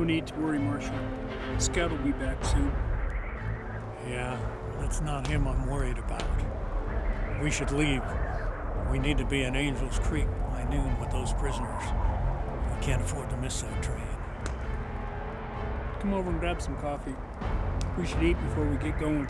need to worry, Marshal. Scout will be back soon. Yeah, that's not him I'm worried about. We should leave. We need to be in Angels Creek by noon with those prisoners. We can't afford to miss that train. Come over and grab some coffee. We should eat before we get going.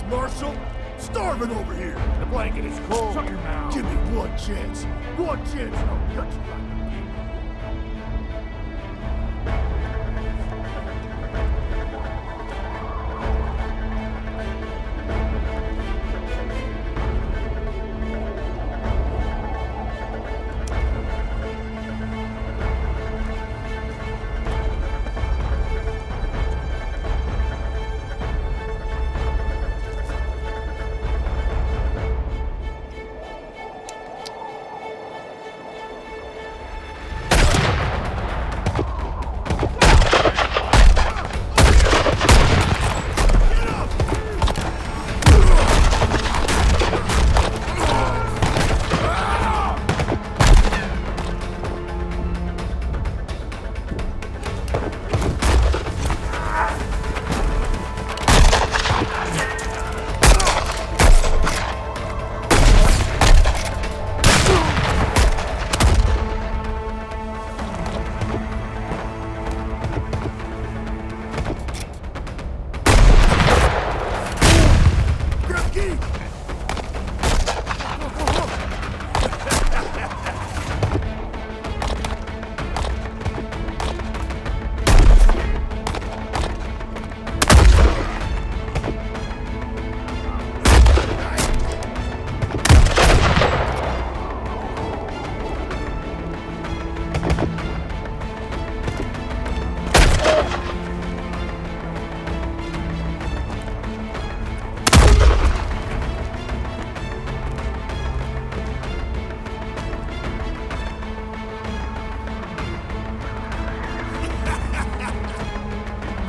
Marshal! Starving over here! The blanket is cold. Shut your mouth. Give me one chance! One chance and I'll gut you like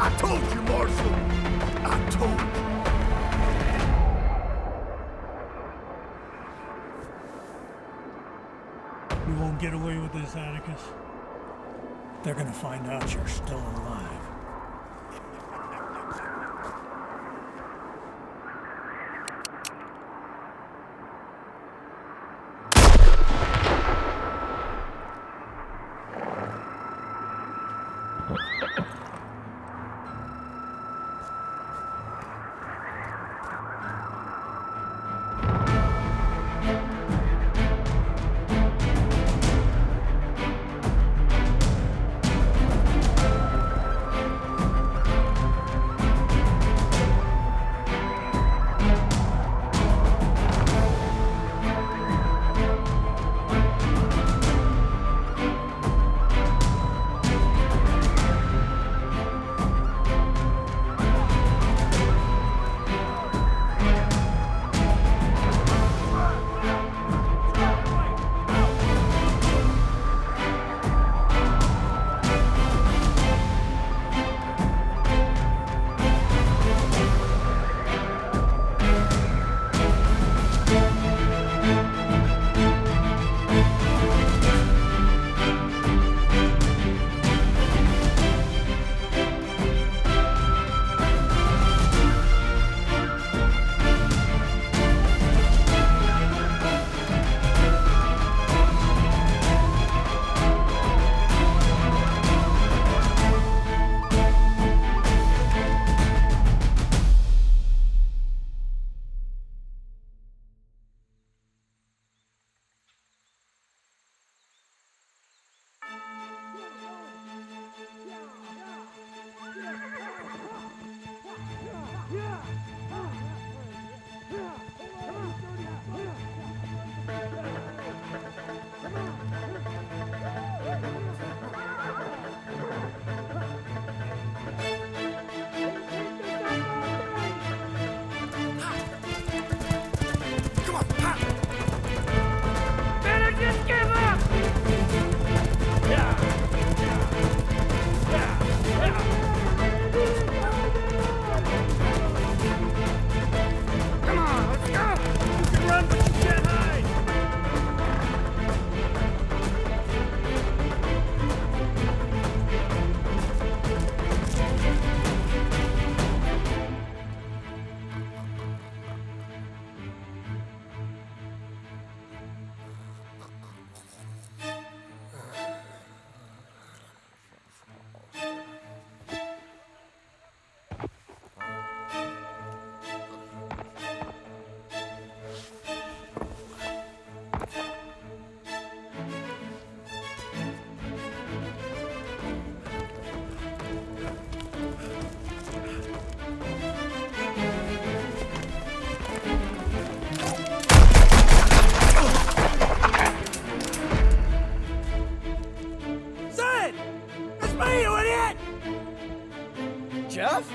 I told you, Marshal! I told you! You won't get away with this, Atticus. They're gonna find out you're still alive. Jeff?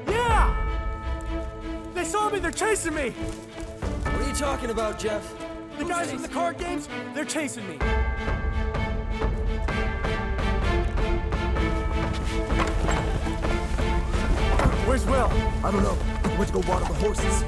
Yeah! They saw me, they're chasing me! What are you talking about, Jeff? The guys from the card games, they're chasing me. Where's Will? I don't know. He went to go water the horses.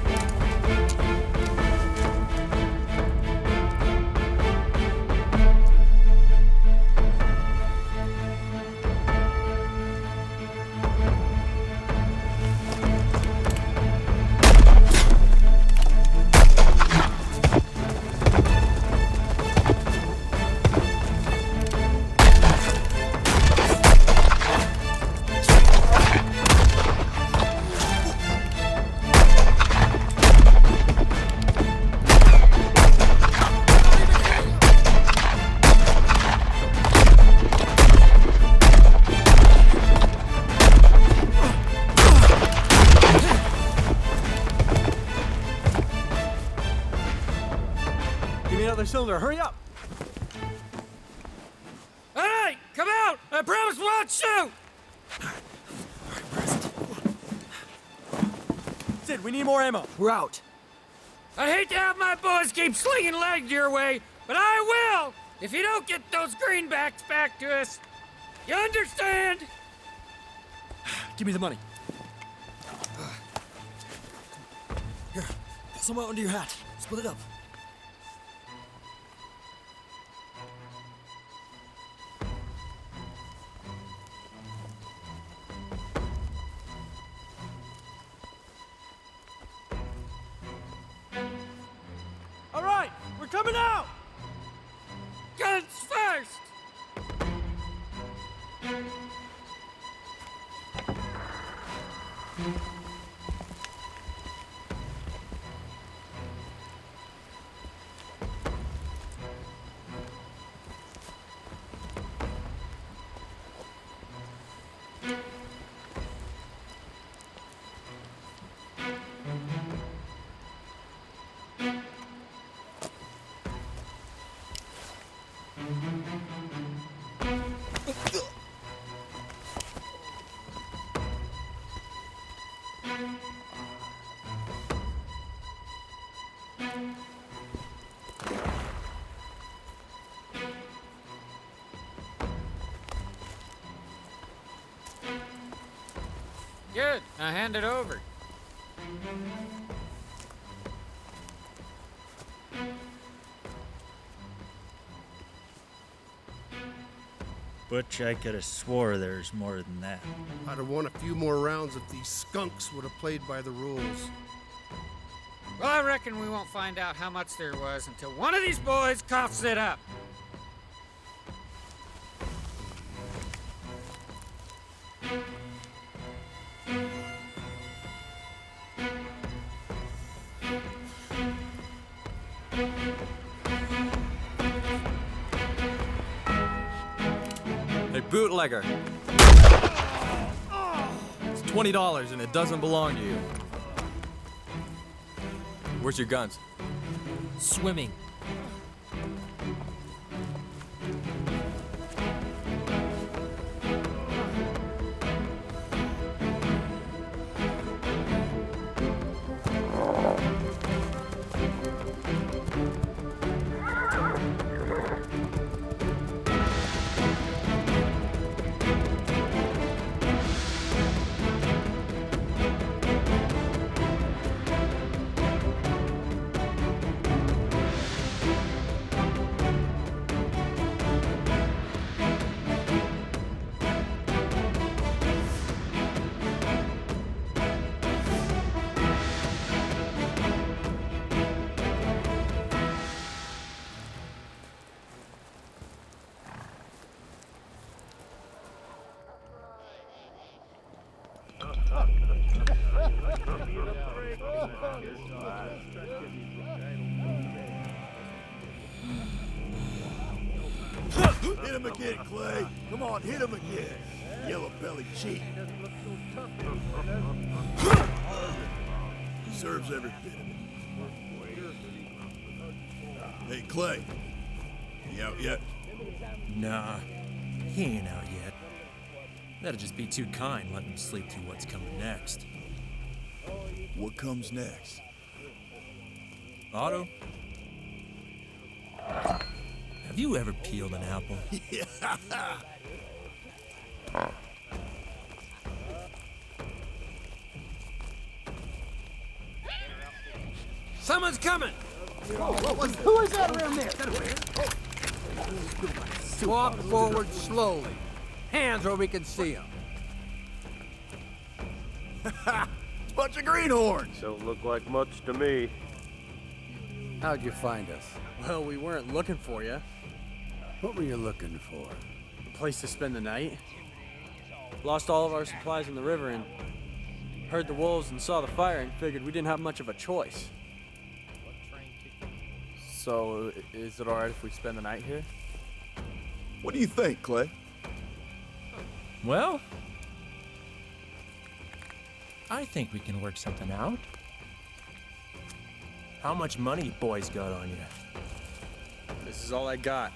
Give me another cylinder, hurry up! All right, come out! I promise we won't shoot! Sid, we need more ammo. We're out. I hate to have my boys keep slinging legs your way, but I will if you don't get those greenbacks back to us. You understand? Give me the money. Here, put some out under your hat. Split it up. All right, we're coming out! Guns first! Good, now hand it over. Butch, I could have swore there's more than that. I'd have won a few more rounds if these skunks would have played by the rules. Well, I reckon we won't find out how much there was until one of these boys coughs it up. Hey, bootlegger. It's $20 and it doesn't belong to you. Where's your guns? Swimming. Hit him again, Clay. Come on, hit him again. Yellow belly cheat. Deserves every bit of it. Hey, Clay. You out yet? Nah, he ain't out yet. That'd just be too kind, letting him sleep through what's coming next. What comes next? Otto? Have you ever peeled an apple? Yeah. Someone's coming! Who is that around there? Walk forward slowly. Hands where we can see them. It's a bunch of greenhorns. Don't look like much to me. How'd you find us? Well, we weren't looking for you. What were you looking for? A place to spend the night. Lost all of our supplies in the river and heard the wolves and saw the fire and figured we didn't have much of a choice. So, is it alright if we spend the night here? What do you think, Clay? Well, I think we can work something out. How much money you boys got on you? This is all I got.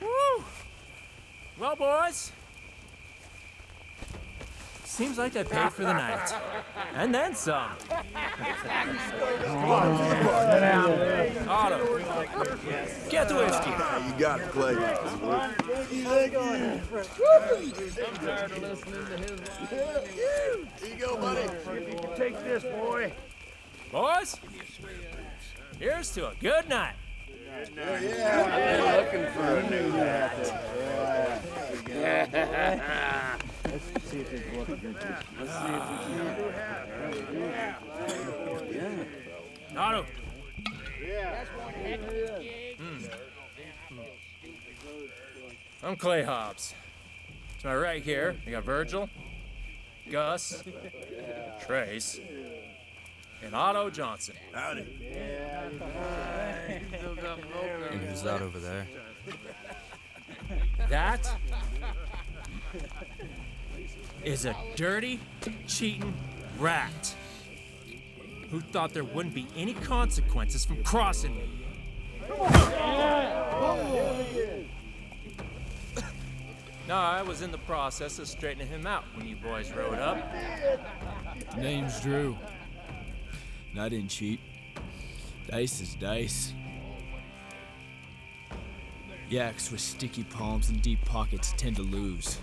Woo! Well, boys, seems like I paid for the night. And then some. Otto, get the whiskey. You got it, Clay. Here you go, buddy. You can take this, boy. Boys, here's to a good night. Yeah, looking for a new hat. Let's see if it's working. Let's see if it's Otto. I'm Clay Hobbs. To my right here, we got Virgil, Gus, Trace, and Otto Johnson. Howdy. And who's that over there? That is a dirty, cheating rat who thought there wouldn't be any consequences from crossing me. No, I was in the process of straightening him out when you boys rode up. Name's Drew. And I didn't cheat. Dice is dice. Yaks with sticky palms and deep pockets tend to lose.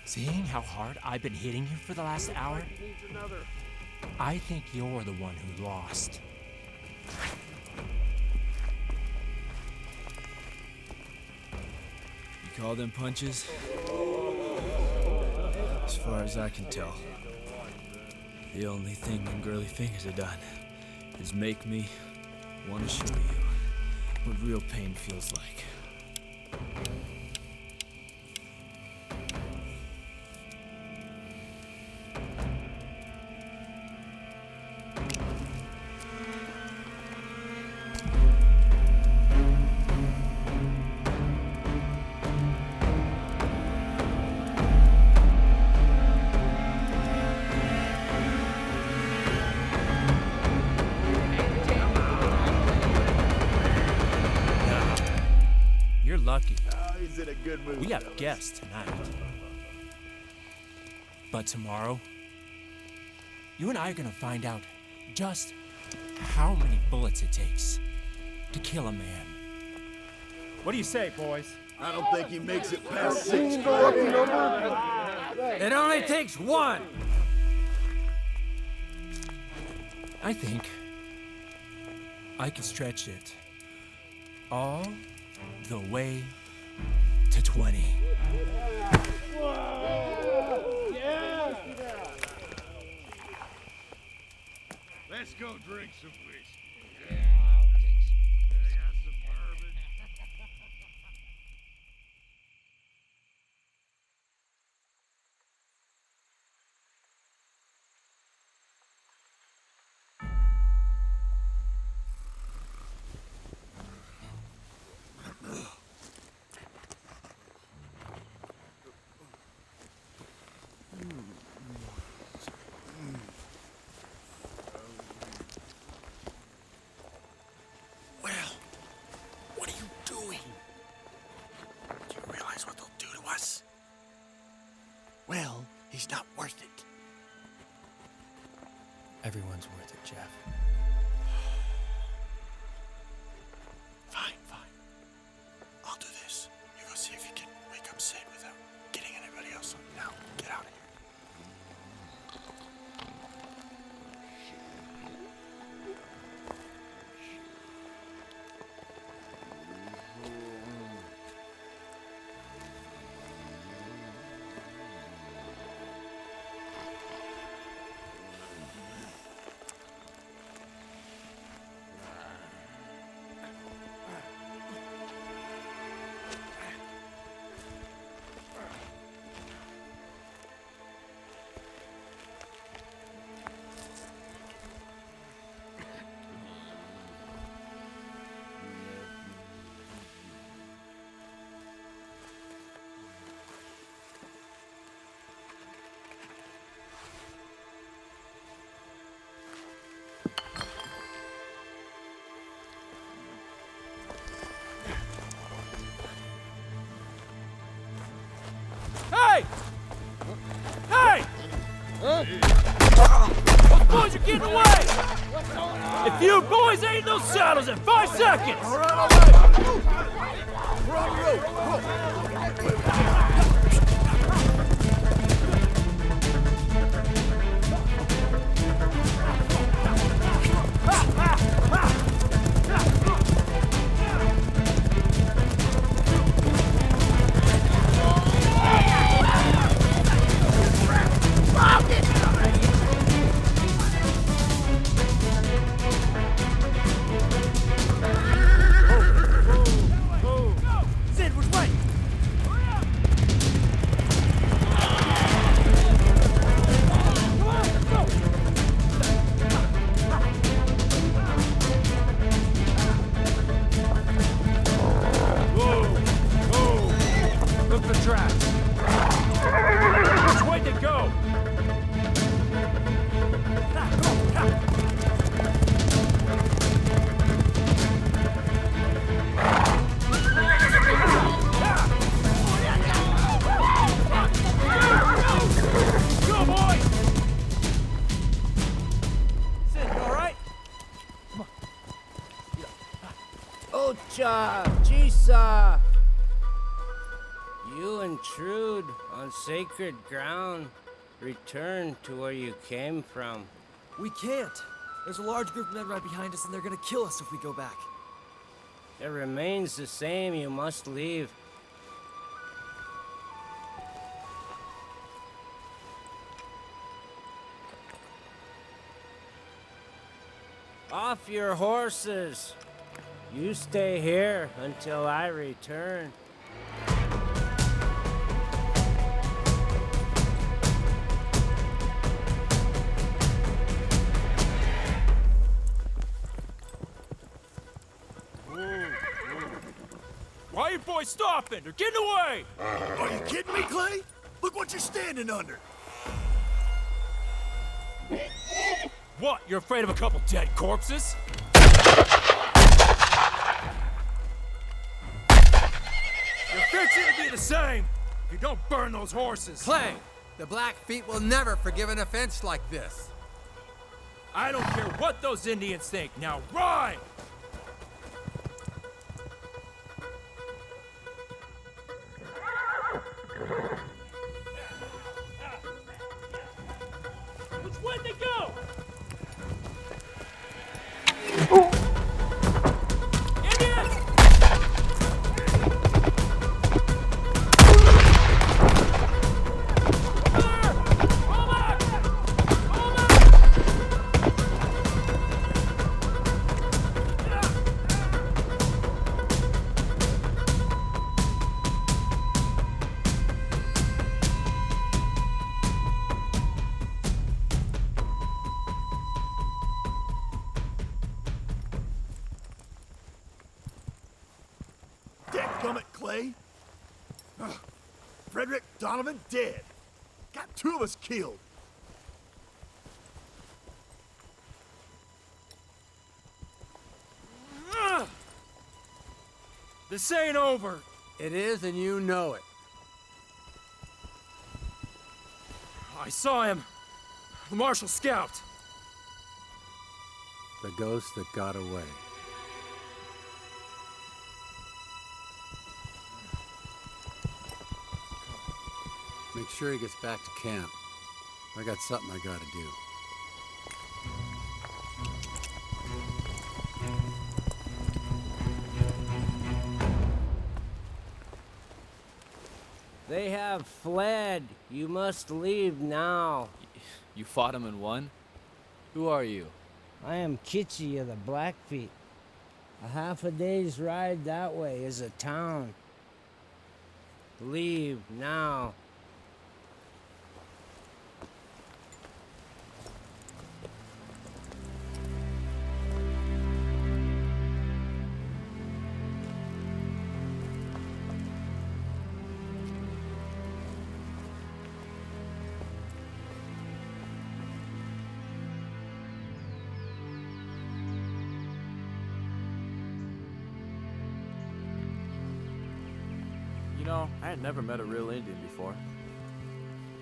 Seeing how hard I've been hitting you for the last hour, I think you're the one who lost. You call them punches? As far as I can tell, the only thing them girly fingers have done is make me want to show you what real pain feels like. You're lucky. Oh, he's in a good mood. We have guests tonight. But tomorrow, you and I are gonna find out just how many bullets it takes to kill a man. What do you say, boys? I don't think he makes it past 6. It only takes one! I think I can stretch it all the way to 20. Let's go drink some whiskey. He's not worth it. Everyone's worth it, Jeff. Fine. I'll do this. You go see if you can wake up Sid without getting anybody else on. Now, get out of here. Hey! Hey! Those boys are getting away! If you boys ain't in those saddles in 5 seconds! All right. We're on the road. Sid, which way? Look for tracks. Which way they go? Go, boy! Sid, you all right? Ocha, Chisa! You intrude on sacred ground. Return to where you came from. We can't. There's a large group of men right behind us, and they're gonna kill us if we go back. It remains the same. You must leave. Off your horses. You stay here until I return. Why are you boys stopping? They're getting away! Are you kidding me, Clay? Look what you're standing under. What? You're afraid of a couple dead corpses? You're fixing to be the same if you don't burn those horses. Clay, the Blackfeet will never forgive an offense like this. I don't care what those Indians think. Now ride! Which way they go? Indians! Dadgummit, Clay. Frederick Donovan dead. Got 2 of us killed. This ain't over. It is, and you know it. I saw him. The Marshal Scout. The ghost that got away. Make sure he gets back to camp. I got something I gotta do. They have fled. You must leave now. You fought him and won? Who are you? I am Kitchi of the Blackfeet. A half a day's ride that way is a town. Leave now. You know, I had never met a real Indian before.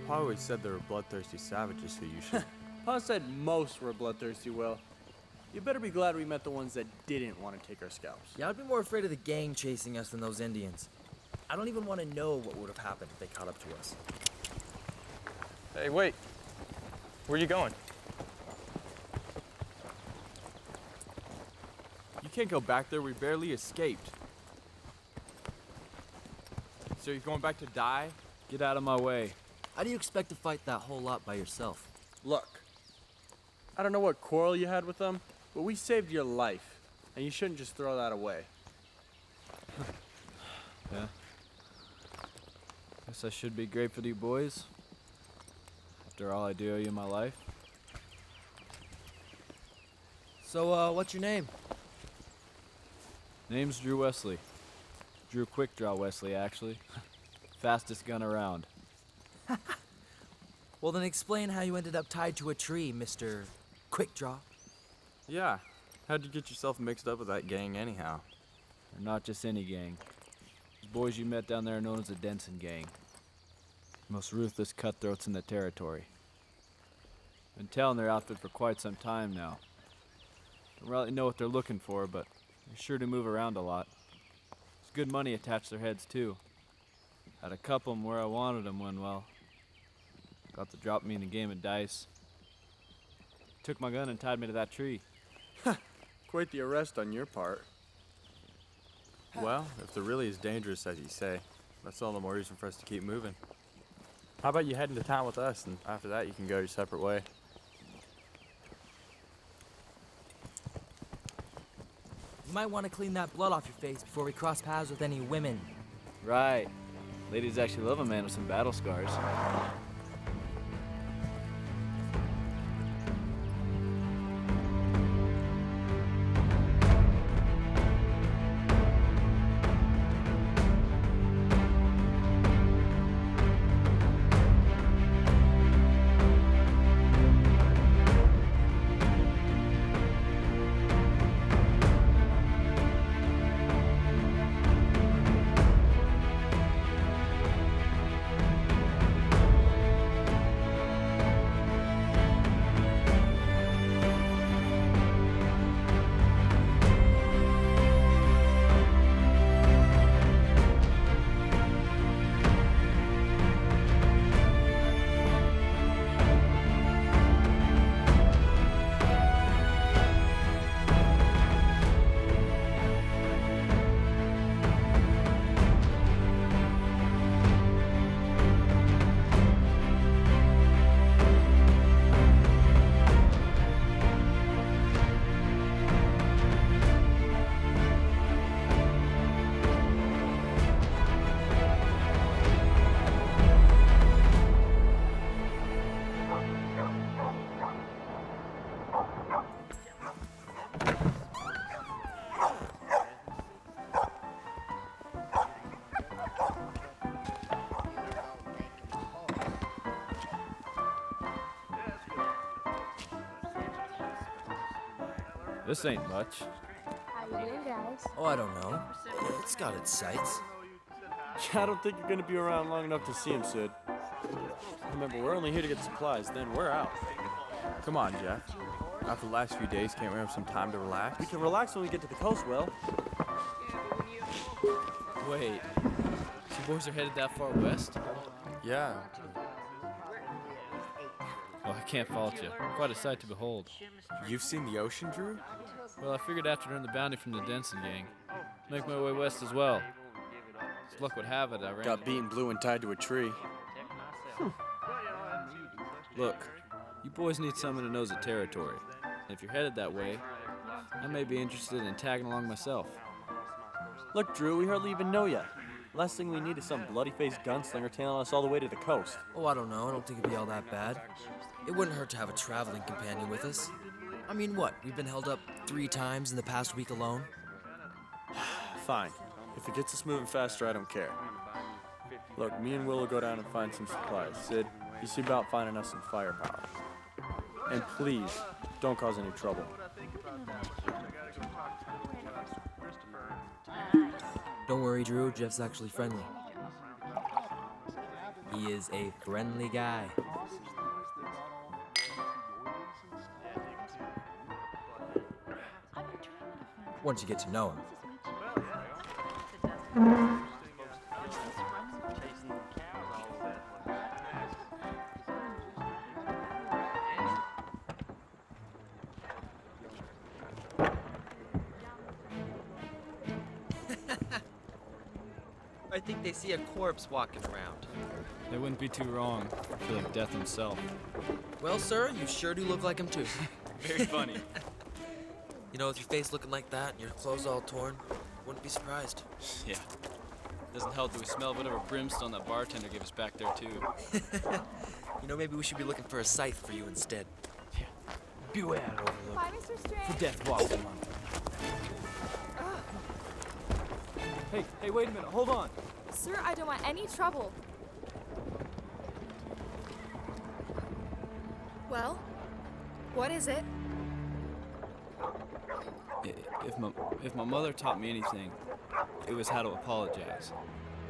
Pa always said they were bloodthirsty savages who you should. Pa said most were bloodthirsty, Will. You better be glad we met the ones that didn't want to take our scalps. Yeah, I'd be more afraid of the gang chasing us than those Indians. I don't even want to know what would have happened if they caught up to us. Hey, wait. Where you going? You can't go back there. We barely escaped. So you're going back to die? Get out of my way. How do you expect to fight that whole lot by yourself? Look, I don't know what quarrel you had with them, but we saved your life, and you shouldn't just throw that away. Yeah. Guess I should be grateful to you boys. After all, I do owe you my life. So, what's your name? Name's Drew Wesley. Drew Quick Draw Wesley, actually. Fastest gun around. Well, then explain how you ended up tied to a tree, Mr. Quick Draw. Yeah. How'd you get yourself mixed up with that gang anyhow? They're not just any gang. The boys you met down there are known as the Denson Gang. Most ruthless cutthroats in the territory. Been tailing their outfit for quite some time now. Don't really know what they're looking for, but they're sure to move around a lot. There's good money attached to their heads, too. Had a couple of 'em where I wanted them when, well, got to drop me in a game of dice. Took my gun and tied me to that tree. Quite the arrest on your part. Well, if they're really as dangerous as you say, that's all the more reason for us to keep moving. How about you head into town with us, and after that you can go your separate way. You might want to clean that blood off your face before we cross paths with any women. Right. Ladies actually love a man with some battle scars. This ain't much. How you doing, guys? Oh, I don't know. It's got its sights. I don't think you're gonna be around long enough to see him, Sid. Remember, we're only here to get supplies, then we're out. Come on, Jeff. After the last few days, can't we have some time to relax? We can relax when we get to the coast, Will. Wait, you boys are headed that far west? Yeah. Well, I can't fault you. Quite a sight to behold. You've seen the ocean, Drew? Well, I figured after earning the bounty from the Denson gang, make my way west as well. As luck would have it, I ran. Got beaten blue and tied to a tree. Look, you boys need someone who knows the territory. And if you're headed that way, I may be interested in tagging along myself. Look, Drew, we hardly even know yet. Last thing we need is some bloody-faced gunslinger tailing us all the way to the coast. Oh, I don't know. I don't think it'd be all that bad. It wouldn't hurt to have a traveling companion with us. I mean, what? We've been held up 3 times in the past week alone? Fine. If it gets us moving faster, I don't care. Look, me and Will will go down and find some supplies. Sid, you see about finding us some firepower. And please, don't cause any trouble. Don't worry, Drew. Jeff's actually friendly. He is a friendly guy. Once you get to know him. I think they see a corpse walking around. They wouldn't be too wrong. I feel like death himself. Well, sir, you sure do look like him too. Very funny. You know, with your face looking like that and your clothes all torn, wouldn't be surprised. Yeah. Doesn't help that we smell whatever brimstone that bartender gave us back there, too. You know, maybe we should be looking for a scythe for you instead. Yeah. Beware, Overlook. Bye, Mr. Strange. For death walks among them. Hey, wait a minute. Hold on. Sir, I don't want any trouble. Well, what is it? If my mother taught me anything, it was how to apologize.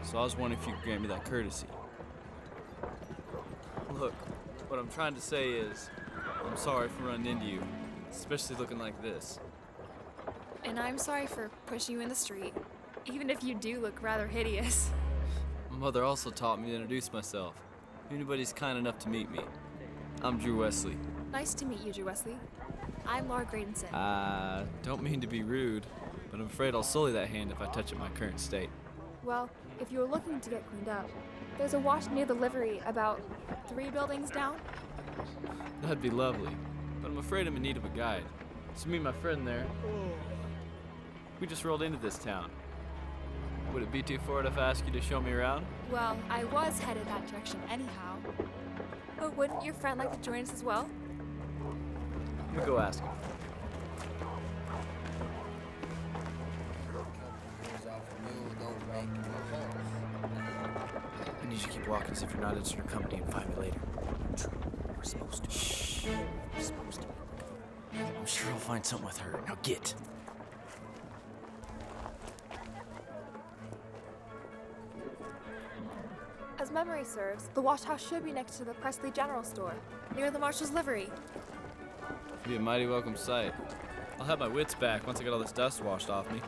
So I was wondering if you could grant me that courtesy. Look, what I'm trying to say is, I'm sorry for running into you, especially looking like this. And I'm sorry for pushing you in the street, even if you do look rather hideous. My mother also taught me to introduce myself. If anybody's kind enough to meet me. I'm Drew Wesley. Nice to meet you, Drew Wesley. I'm Laura Gradenson. Don't mean to be rude, but I'm afraid I'll sully that hand if I touch it my current state. Well, if you were looking to get cleaned up, there's a wash near the livery about 3 buildings down. That'd be lovely, but I'm afraid I'm in need of a guide. So me and my friend there, we just rolled into this town. Would it be too far if I asked you to show me around? Well, I was headed that direction anyhow. But wouldn't your friend like to join us as well? Let me go ask him. I need you to keep walking as if you're not interested in our company and find me later. We're supposed to. Shh. We're supposed to. I'm sure I'll find something with her. Now get. As memory serves, the wash house should be next to the Presley General Store, near the Marshal's livery. It'd be a mighty welcome sight. I'll have my wits back once I get all this dust washed off me.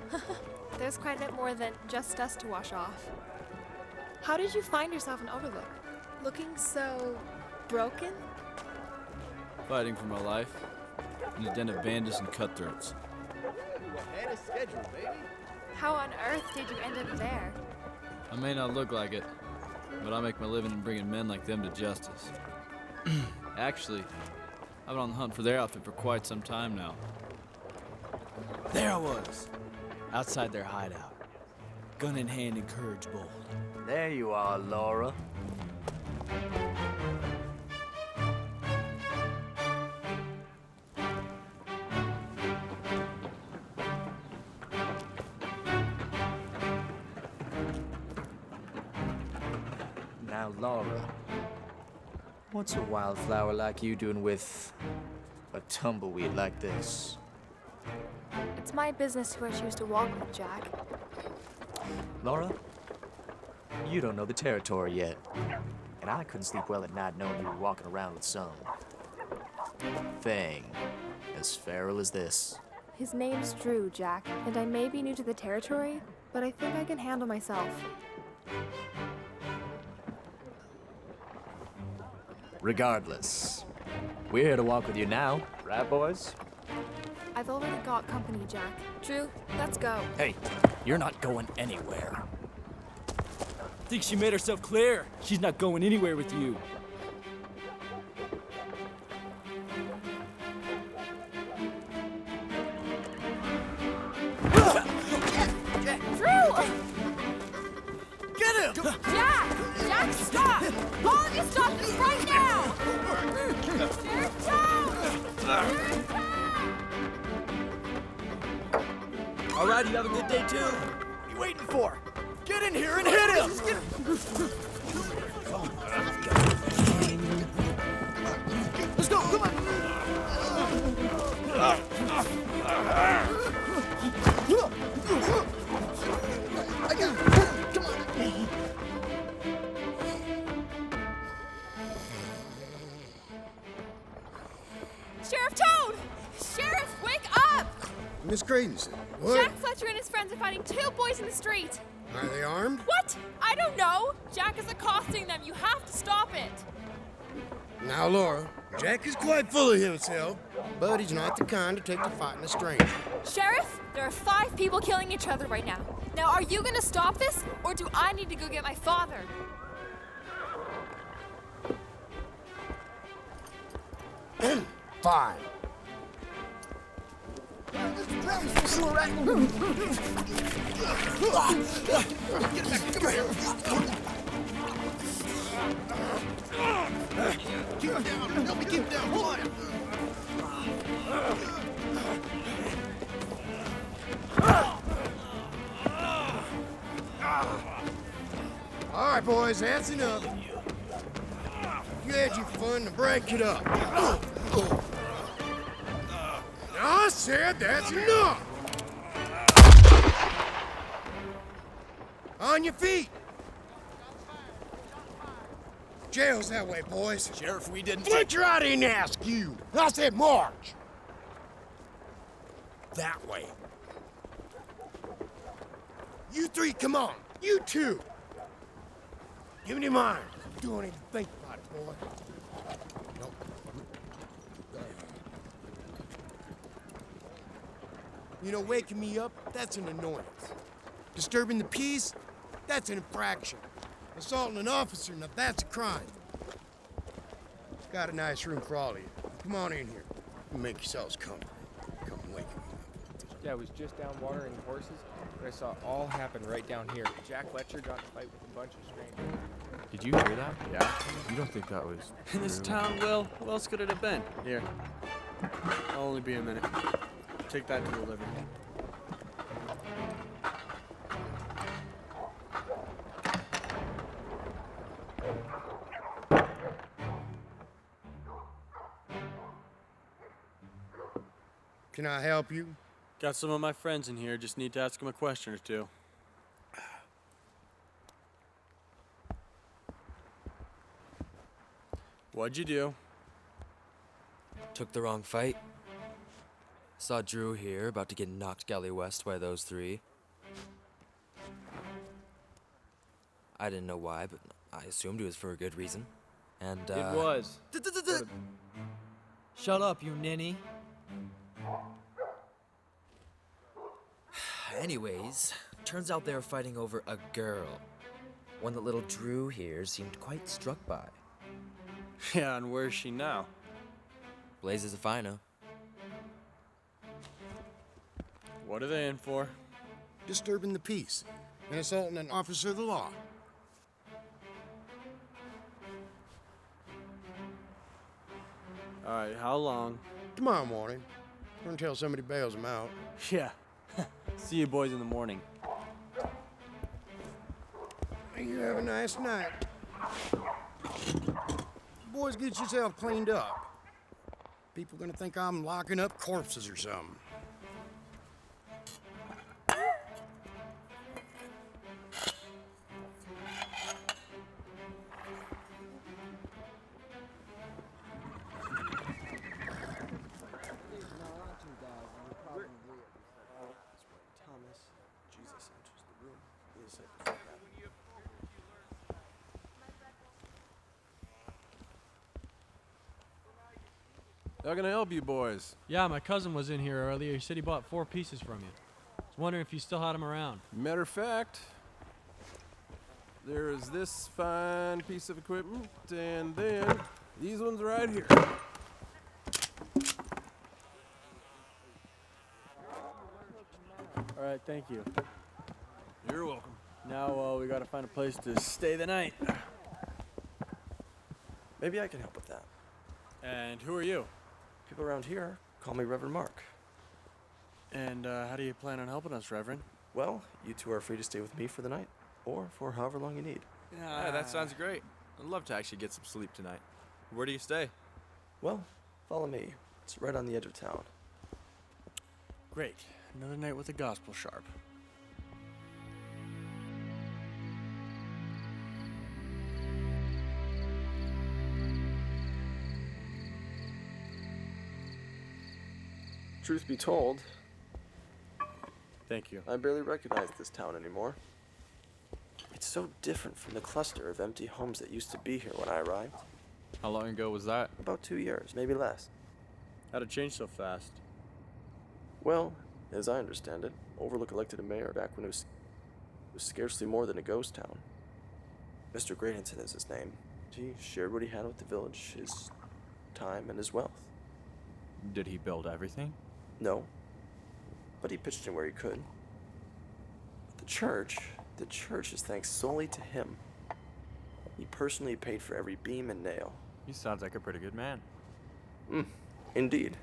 There's quite a bit more than just dust to wash off. How did you find yourself in Overlook? Looking so broken? Fighting for my life in a den of bandits and cutthroats. Ahead of schedule, baby. How on earth did you end up there? I may not look like it, but I make my living in bringing men like them to justice. Actually, I've been on the hunt for their outfit for quite some time now. There I was, outside their hideout, gun in hand and courage bold. There you are, Laura. Now, Laura, what's a wildflower like you doing with a tumbleweed like this? It's my business who I choose to walk with, Jack. Laura, you don't know the territory yet. And I couldn't sleep well at night knowing you were walking around with some thing as feral as this. His name's Drew, Jack, and I may be new to the territory, but I think I can handle myself. Regardless, we're here to walk with you now, right, boys? I've already got company, Jack. Drew, let's go. Hey, you're not going anywhere. Think she made herself clear. She's not going anywhere with you. Drew! Get him! Jack! Jack, stop! All of you stop this right now! Sheriff Toad! Sheriff Toad! All right, you have a good day too. What are you waiting for? Get in here and hit him! Let's go, come on! I got him! Come on! Sheriff Toad! Sheriff, wake up! Miss Cradenson, what? Jack Fletcher and his friends are fighting two boys in the street. Are they armed? What? I don't know. Jack is accosting them. You have to stop it. Now, Laura, Jack is quite full of himself, but he's not the kind to take to fighting a stranger. Sheriff, there are 5 people killing each other right now. Now, are you gonna stop this, or do I need to go get my father? Fine. Keep him down! Help me keep him down! Hold on! All right, boys, that's enough. You had your fun, to break it up. I said that's enough. On your feet. Jail's that way, boys. Sheriff, we didn't... Fletcher, I didn't ask you. I said march. That way. You 3, come on. You 2. Give me mine. Don't even think about it, boy. Nope. You know, waking me up, that's an annoyance. Disturbing the peace, that's an infraction. Assaulting an officer, now that's a crime. Got a nice room for all of you. Come on in here. Make yourselves comfortable. Come wake me up. Yeah, I was just down watering the horses, but I saw it all happen right down here. Jack Fletcher got in a fight with a bunch of strangers. Did you hear that? Yeah. You don't think that was In this true? town, Will, who else could it have been? Here. I'll only be a minute. Take that to the living room. Can I help you? Got some of my friends in here, just need to ask them a question or two. What'd you do? Took the wrong fight. Saw Drew here, about to get knocked galley west by those 3. I didn't know why, but I assumed it was for a good reason. And, It was. Shut up, you ninny. Anyways, turns out they were fighting over a girl. One that little Drew here seemed quite struck by. Yeah, and where's she now? Blazes a fino. What are they in for? Disturbing the peace and assaulting an officer of the law. All right, how long? Tomorrow morning. Or until somebody bails them out. Yeah. See you boys in the morning. You have a nice night. Boys, get yourself cleaned up. People gonna think I'm locking up corpses or something. How can I help you boys? Yeah, my cousin was in here earlier. He said he bought 4 pieces from you. I was wondering if you still had them around. Matter of fact, there's this fine piece of equipment, and then these ones right here. All right, thank you. You're welcome. Now we gotta find a place to stay the night. Maybe I can help with that. And who are you? People around here call me Reverend Mark. And how do you plan on helping us, Reverend? Well, you two are free to stay with me for the night, or for however long you need. Yeah, that sounds great. I'd love to actually get some sleep tonight. Where do you stay? Well, follow me. It's right on the edge of town. Great. Another night with the gospel sharp. Truth be told, thank you. I barely recognize this town anymore. It's so different from the cluster of empty homes that used to be here when I arrived. How long ago was that? About 2 years, maybe less. How'd it change so fast? Well, as I understand it, Overlook elected a mayor back when it was scarcely more than a ghost town. Mr. Graydonton is his name. He shared what he had with the village, his time and his wealth. Did he build everything? No, but he pitched in where he could. The church is thanks solely to him. He personally paid for every beam and nail. He sounds like a pretty good man. Indeed.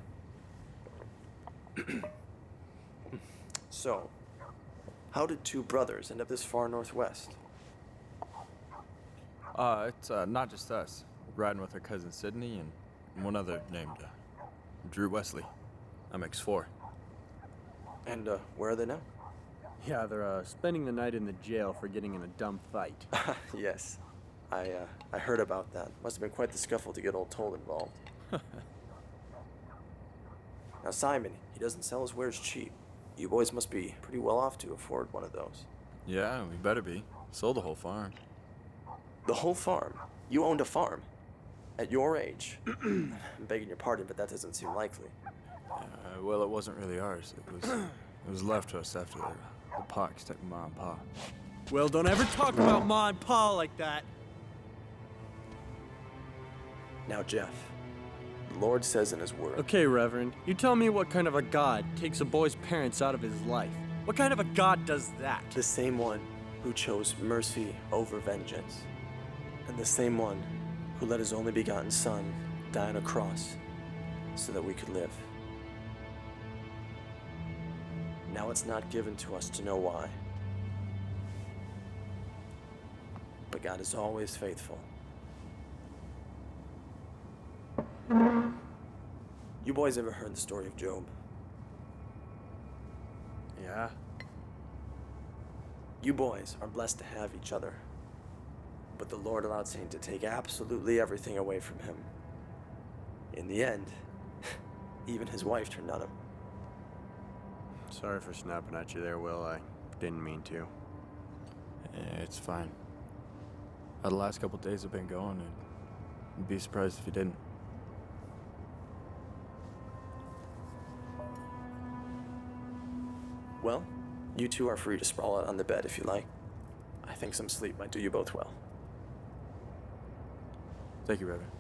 So, how did 2 brothers end up this far northwest? It's not just us. Riding with our cousin Sydney and one other named Drew Wesley. I'm X4. And where are they now? Yeah, they're spending the night in the jail for getting in a dumb fight. Yes, I heard about that. Must have been quite the scuffle to get old Toll involved. Now Simon, he doesn't sell his wares cheap. You boys must be pretty well off to afford one of those. Yeah, we better be. Sold the whole farm. The whole farm? You owned a farm? At your age? I'm begging your pardon, but that doesn't seem likely. Well, it wasn't really ours. It was left to us after the Parks took Ma and Pa. Well, don't ever talk about Ma and Pa like that. Now, Jeff, the Lord says in his word... Okay, Reverend, you tell me what kind of a God takes a boy's parents out of his life. What kind of a God does that? The same one who chose mercy over vengeance. And the same one who let his only begotten Son die on a cross so that we could live. Now it's not given to us to know why. But God is always faithful. You boys ever heard the story of Job? Yeah. You boys are blessed to have each other. But the Lord allowed Satan to take absolutely everything away from him. In the end, even his wife turned on him. Sorry for snapping at you there, Will. I didn't mean to. Yeah, it's fine. How the last couple days have been going, I'd be surprised if you didn't. Well, you two are free to sprawl out on the bed if you like. I think some sleep might do you both well. Thank you, Reverend.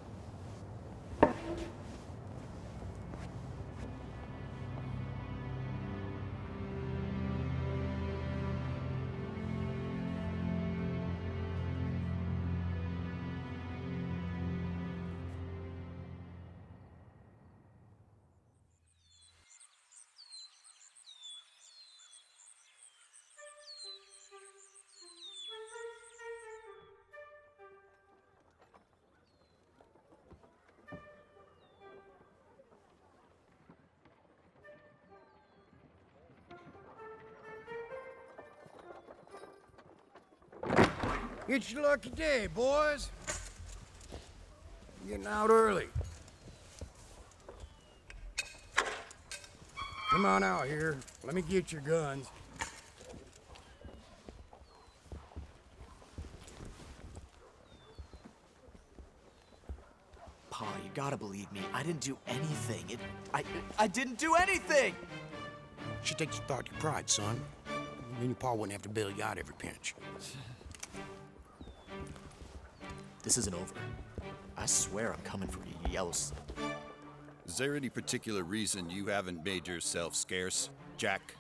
It's your lucky day, boys. Getting out early. Come on out here. Let me get your guns. Pa, you gotta believe me. I didn't do anything. I didn't do anything! Should take some thought to your pride, son. Then your pa wouldn't have to bail you out every pinch. This isn't over. I swear I'm coming for you, Yellowstone. Is there any particular reason you haven't made yourself scarce, Jack?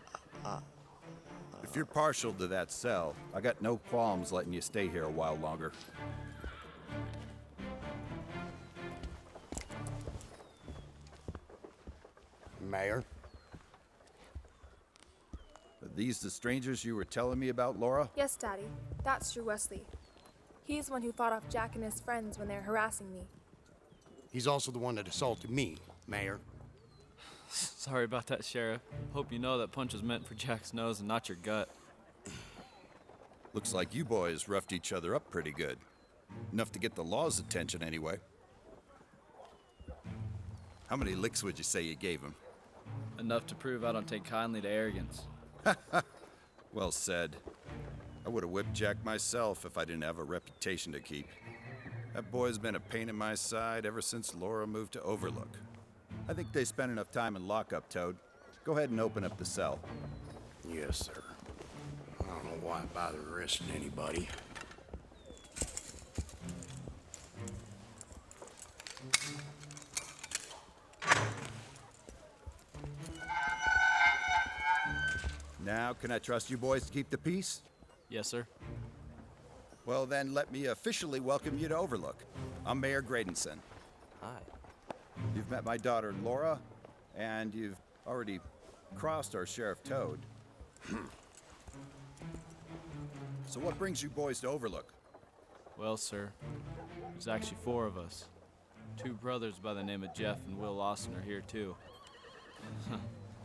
If you're partial to that cell, I got no qualms letting you stay here a while longer. Mayor? Are these the strangers you were telling me about, Laura? Yes, Daddy. That's Drew Wesley. He's the one who fought off Jack and his friends when they were harassing me. He's also the one that assaulted me, Mayor. Sorry about that, Sheriff. Hope you know that punch was meant for Jack's nose and not your gut. Looks like you boys roughed each other up pretty good. Enough to get the law's attention, anyway. How many licks would you say you gave him? Enough to prove I don't take kindly to arrogance. Well said. I would have whipped Jack myself if I didn't have a reputation to keep. That boy's been a pain in my side ever since Laura moved to Overlook. I think they spent enough time in lockup, Toad. Go ahead and open up the cell. Yes, sir. I don't know why I bother arresting anybody. Now, can I trust you boys to keep the peace? Yes, sir. Well, then let me officially welcome you to Overlook. I'm Mayor Gradenson. Hi. You've met my daughter, Laura, and you've already crossed our Sheriff Toad. So what brings you boys to Overlook? Well, sir, there's actually 4 of us. 2 brothers by the name of Jeff and Will Lawson are here, too.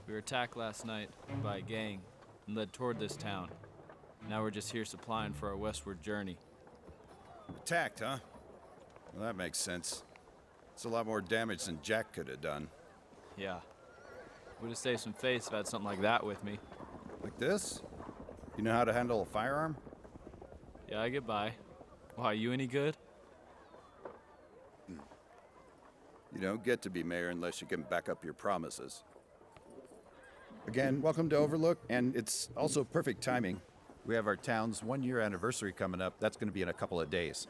We were attacked last night by a gang and led toward this town. Now we're just here supplying for our westward journey. Attacked, huh? Well, that makes sense. It's a lot more damage than Jack could have done. Yeah. Would have saved some face if I had something like that with me. Like this? You know how to handle a firearm? Yeah, I get by. Why, you any good? You don't get to be mayor unless you can back up your promises. Again, welcome to Overlook, and it's also perfect timing. We have our town's 1-year anniversary coming up. That's going to be in a couple of days.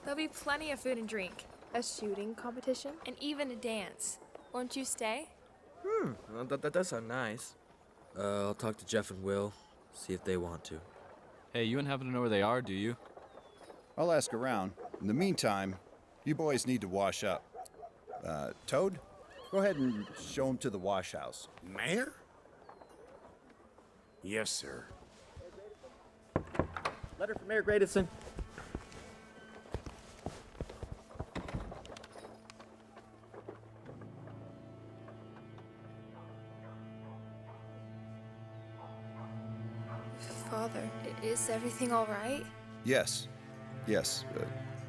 There'll be plenty of food and drink, a shooting competition, and even a dance. Won't you stay? Well, that does sound nice. I'll talk to Jeff and Will, see if they want to. Hey, you wouldn't happen to know where they are, do you? I'll ask around. In the meantime, you boys need to wash up. Toad, go ahead and show him to the wash house. Mayor? Yes, sir. Letter from Mayor Gradenson. Father, is everything all right? Yes. Yes.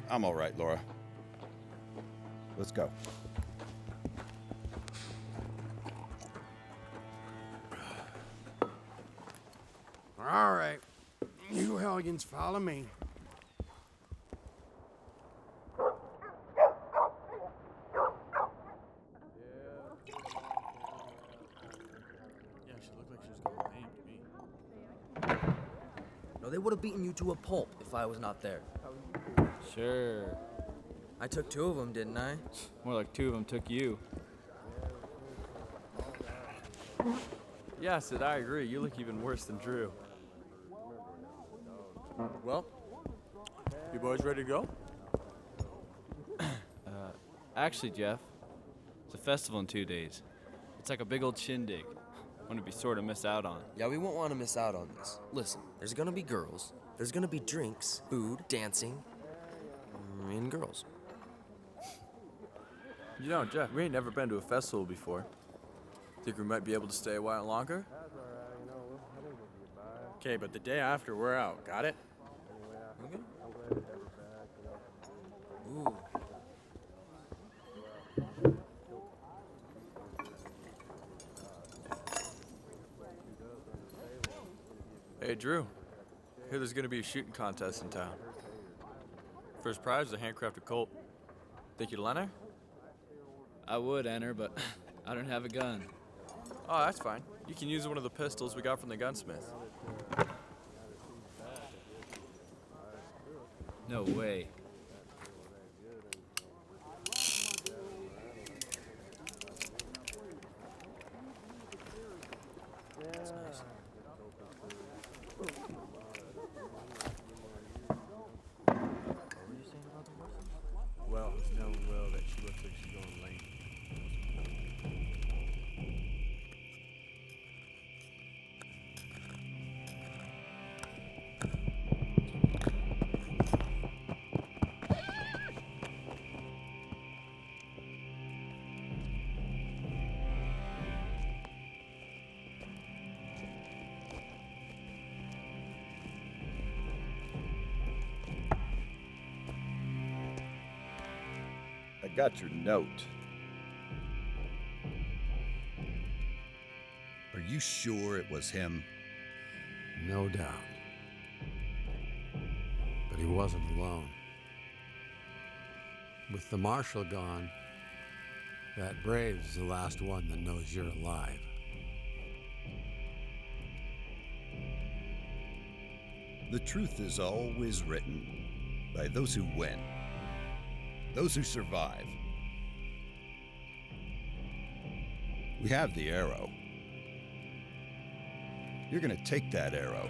I'm all right, Laura. Let's go. All right. You hellions follow me. Yeah, she looked like she was going lame to me. No, they would have beaten you to a pulp if I was not there. Sure. I took 2 of them, didn't I? More like 2 of them took you. Yeah, Sid, I agree. You look even worse than Drew. Well, you boys ready to go? Actually, Jeff, it's a festival in 2 days. It's like a big old shindig. One to be sort of miss out on. Yeah, we won't want to miss out on this. Listen, there's gonna be girls, there's gonna be drinks, food, dancing, and girls. You know, Jeff, we ain't never been to a festival before. Think we might be able to stay a while longer? Okay, but the day after, we're out. Got it? Okay. Ooh. Hey, Drew. Hear there's gonna be a shooting contest in town. First prize is a handcrafted Colt. Think you'd lend her? I would enter, but I don't have a gun. Oh, that's fine. You can use one of the pistols we got from the gunsmith. No way. That's nice. Well, it's telling Will that she looks like she's going lame. I got your note. Are you sure it was him? No doubt. But he wasn't alone. With the marshal gone, that Brave's the last one that knows you're alive. The truth is always written by those who win, those who survive. We have the arrow. You're gonna take that arrow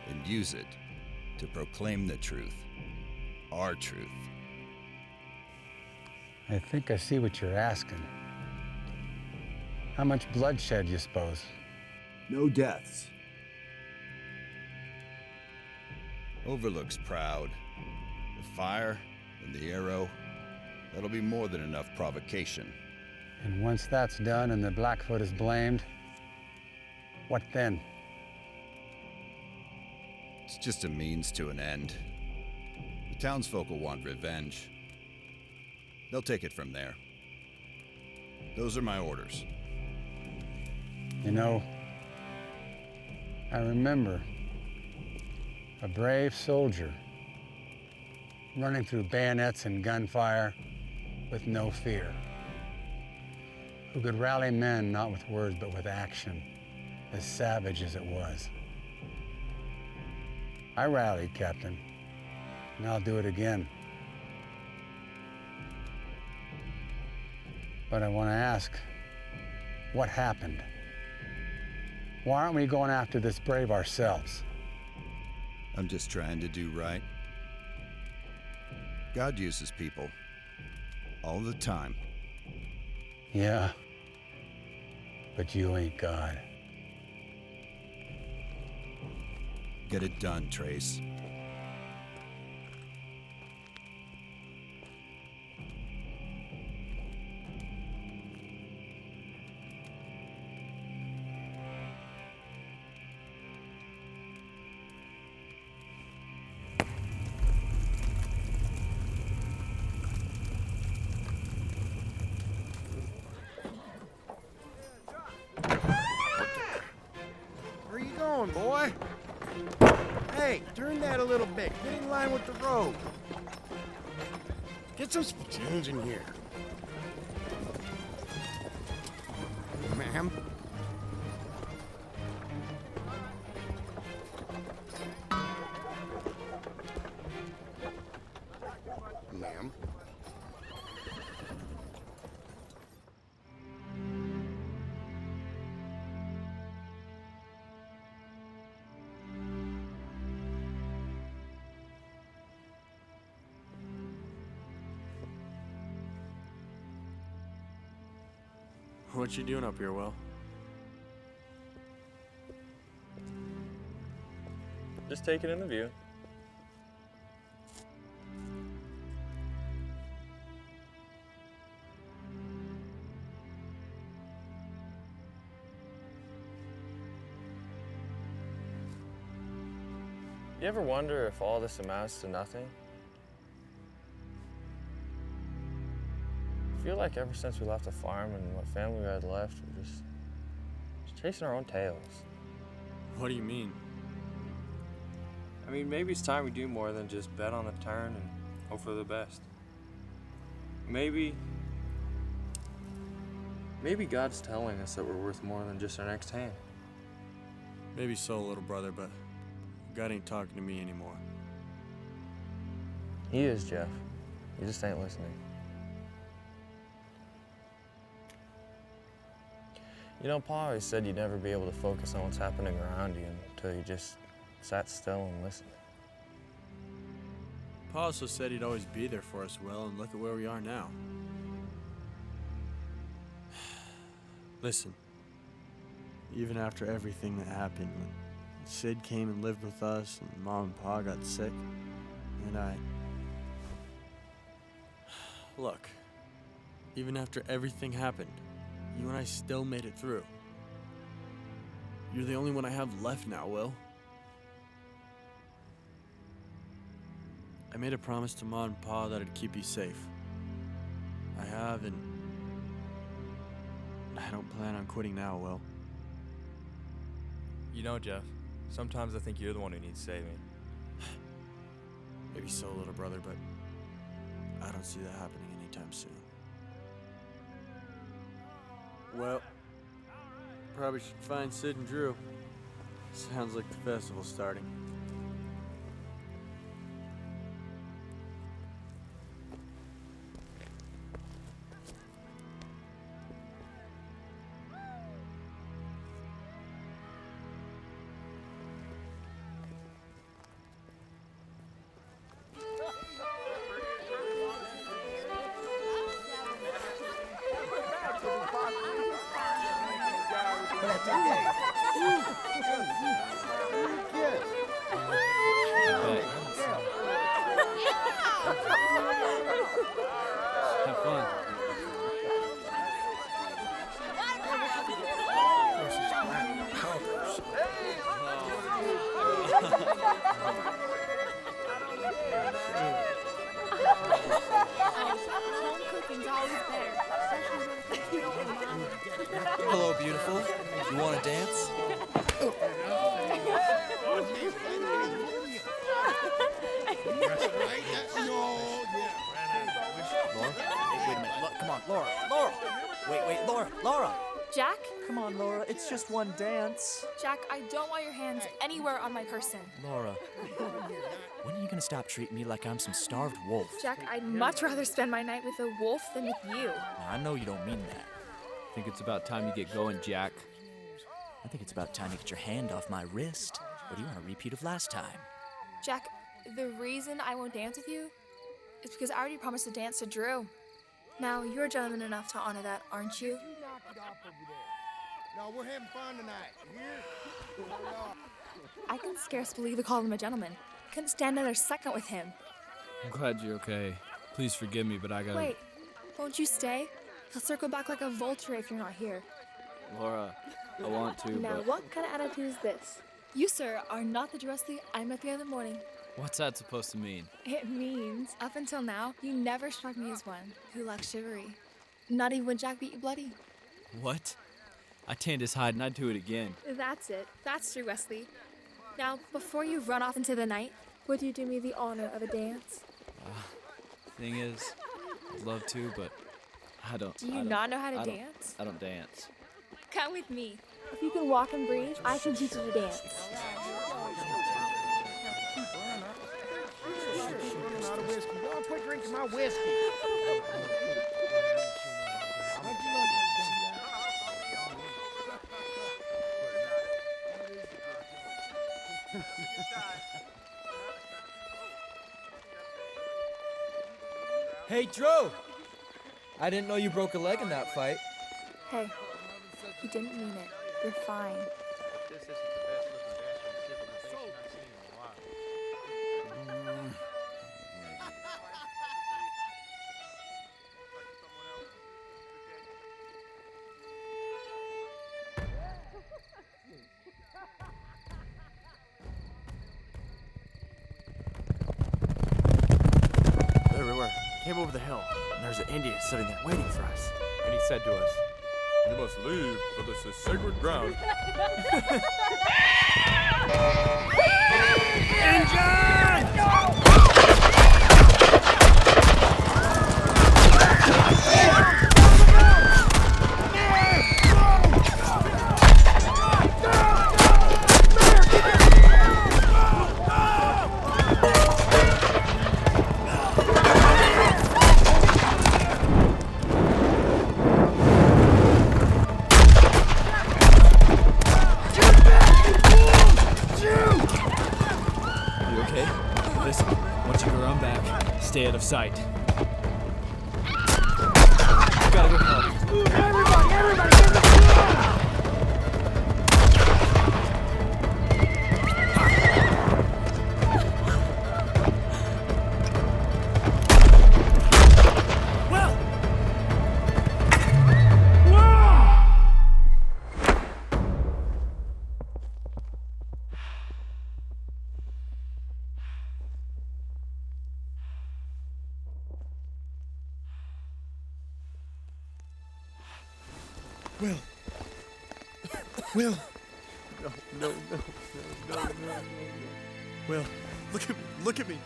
and use it to proclaim the truth, our truth. I think I see what you're asking. How much bloodshed, you suppose? No deaths. Overlook's proud. The fire and the arrow, that'll be more than enough provocation. And once that's done and the Blackfoot is blamed, what then? It's just a means to an end. The townsfolk will want revenge. They'll take it from there. Those are my orders. You know, I remember a brave soldier running through bayonets and gunfire with no fear, who could rally men not with words but with action, as savage as it was. I rallied, Captain, and I'll do it again. But I want to ask, what happened? Why aren't we going after this Brave ourselves? I'm just trying to do right. God uses people. All the time. Yeah, but you ain't God. Get it done, Trace. Where you going, boy? Hey, turn that a little bit. Get in line with the road. Get some spittoons in here. Ma'am? Ma'am? What you doing up here, Will? Just taking in the view. You ever wonder if all this amounts to nothing? I feel like ever since we left the farm and what family we had left, we're just chasing our own tails. What do you mean? I mean, maybe it's time we do more than just bet on the turn and hope for the best. Maybe Maybe God's telling us that we're worth more than just our next hand. Maybe so, little brother, but God ain't talking to me anymore. He is, Jeff. You just ain't listening. You know, Pa always said you'd never be able to focus on what's happening around you until you just sat still and listened. Pa also said he'd always be there for us, Will, and look at where we are now. Listen, even after everything that happened, when Sid came and lived with us, and Mom and Pa got sick, and Look, even after everything happened, you and I still made it through. You're the only one I have left now, Will. I made a promise to Ma and Pa that I'd keep you safe. I have, and I don't plan on quitting now, Will. You know, Jeff, sometimes I think you're the one who needs saving. Maybe so, little brother, but I don't see that happening anytime soon. Well, probably should find Sid and Drew. Sounds like the festival's starting. Have fun. Home cooking's always better, especially when it comes from Mom. Hello, beautiful. You want to dance? Laura? Wait a minute. Come on, Laura. Laura! Wait, Laura. Laura! Jack? Come on, Laura. It's just one dance. Jack, I don't want your hands anywhere on my person. Laura. When are you gonna stop treating me like I'm some starved wolf? Jack, I'd much rather spend my night with a wolf than with you. Now, I know you don't mean that. I think it's about time you get going, Jack. I think it's about time to get your hand off my wrist. Or do you want a repeat of last time? Jack, the reason I won't dance with you is because I already promised to dance to Drew. Now, you're gentleman enough to honor that, aren't you? No, we're having fun tonight. You hear? I can scarce believe we called him a gentleman. Couldn't stand another second with him. I'm glad you're okay. Please forgive me, but I gotta... Wait, won't you stay? He'll circle back like a vulture if you're not here. Laura, I want to, Now, but... what kind of attitude is this? You, sir, are not the Drew Wesley I met the other morning. What's that supposed to mean? It means, up until now, you never struck me as one who lacked chivalry. Not even when Jack beat you bloody. What? I tanned his hide and I'd do it again. That's it. That's Drew Wesley. Now, before you run off into the night, would you do me the honor of a dance? Thing is, I'd love to, but I don't... Do you not know how to dance? I don't dance. Come with me. If you can walk and breathe, I can teach you to dance. Y'all quit drinking my whiskey. Hey, Drew! I didn't know you broke a leg in that fight. Hey, he didn't mean it. You're fine. There we were. Came over the hill, and there's an Indian sitting there waiting for us. And he said to us, "You must leave, for this is sacred ground." Injun! stay out of sight. Gotta go help. Everybody, get the floor! Will. No. Will, look at me.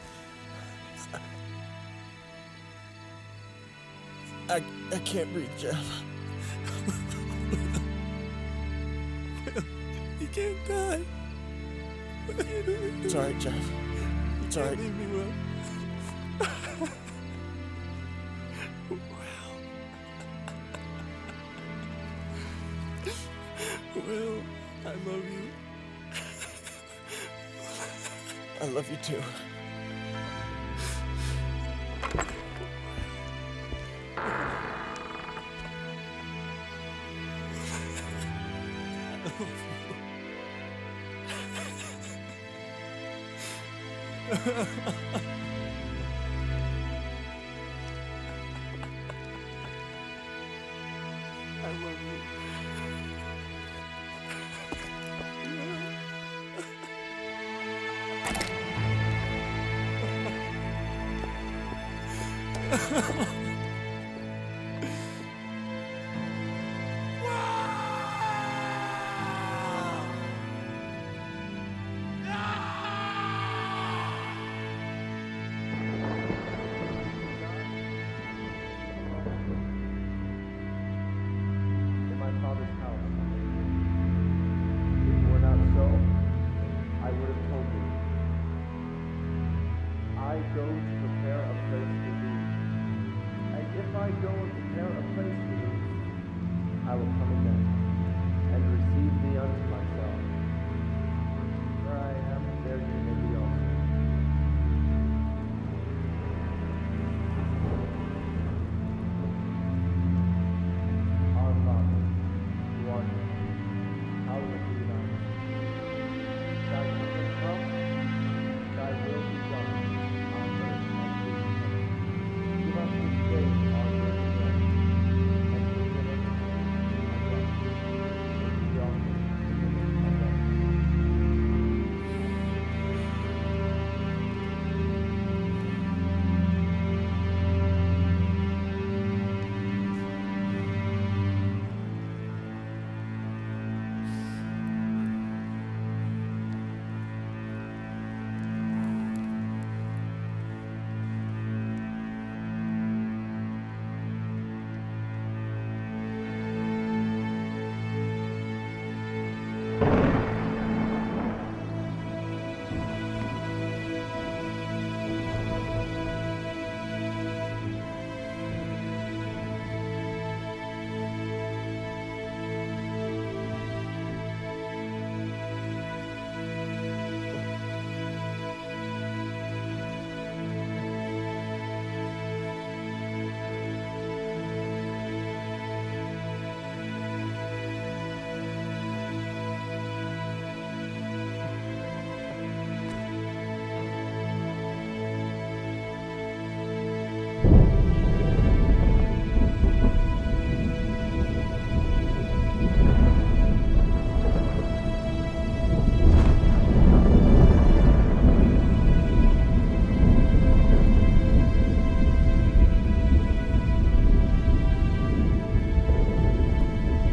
I can't breathe, Jeff. Will, you can't die. It's alright, Jeff. It's alright. Leave me, Will. Will, I love you. I love you too. I love you. In my father's house. If it were not so, I would have told you. I go to prepare a place for thee. And if I go and prepare a place for thee, I will come again and receive thee unto myself. Where I am, there you may be also. Our Father, who art in heaven, hallowed be thy name. Thy kingdom come, thy will be done, on earth as it is in heaven. Give us this day our daily bread, and forgive us our debts, as we also forgive our debtors.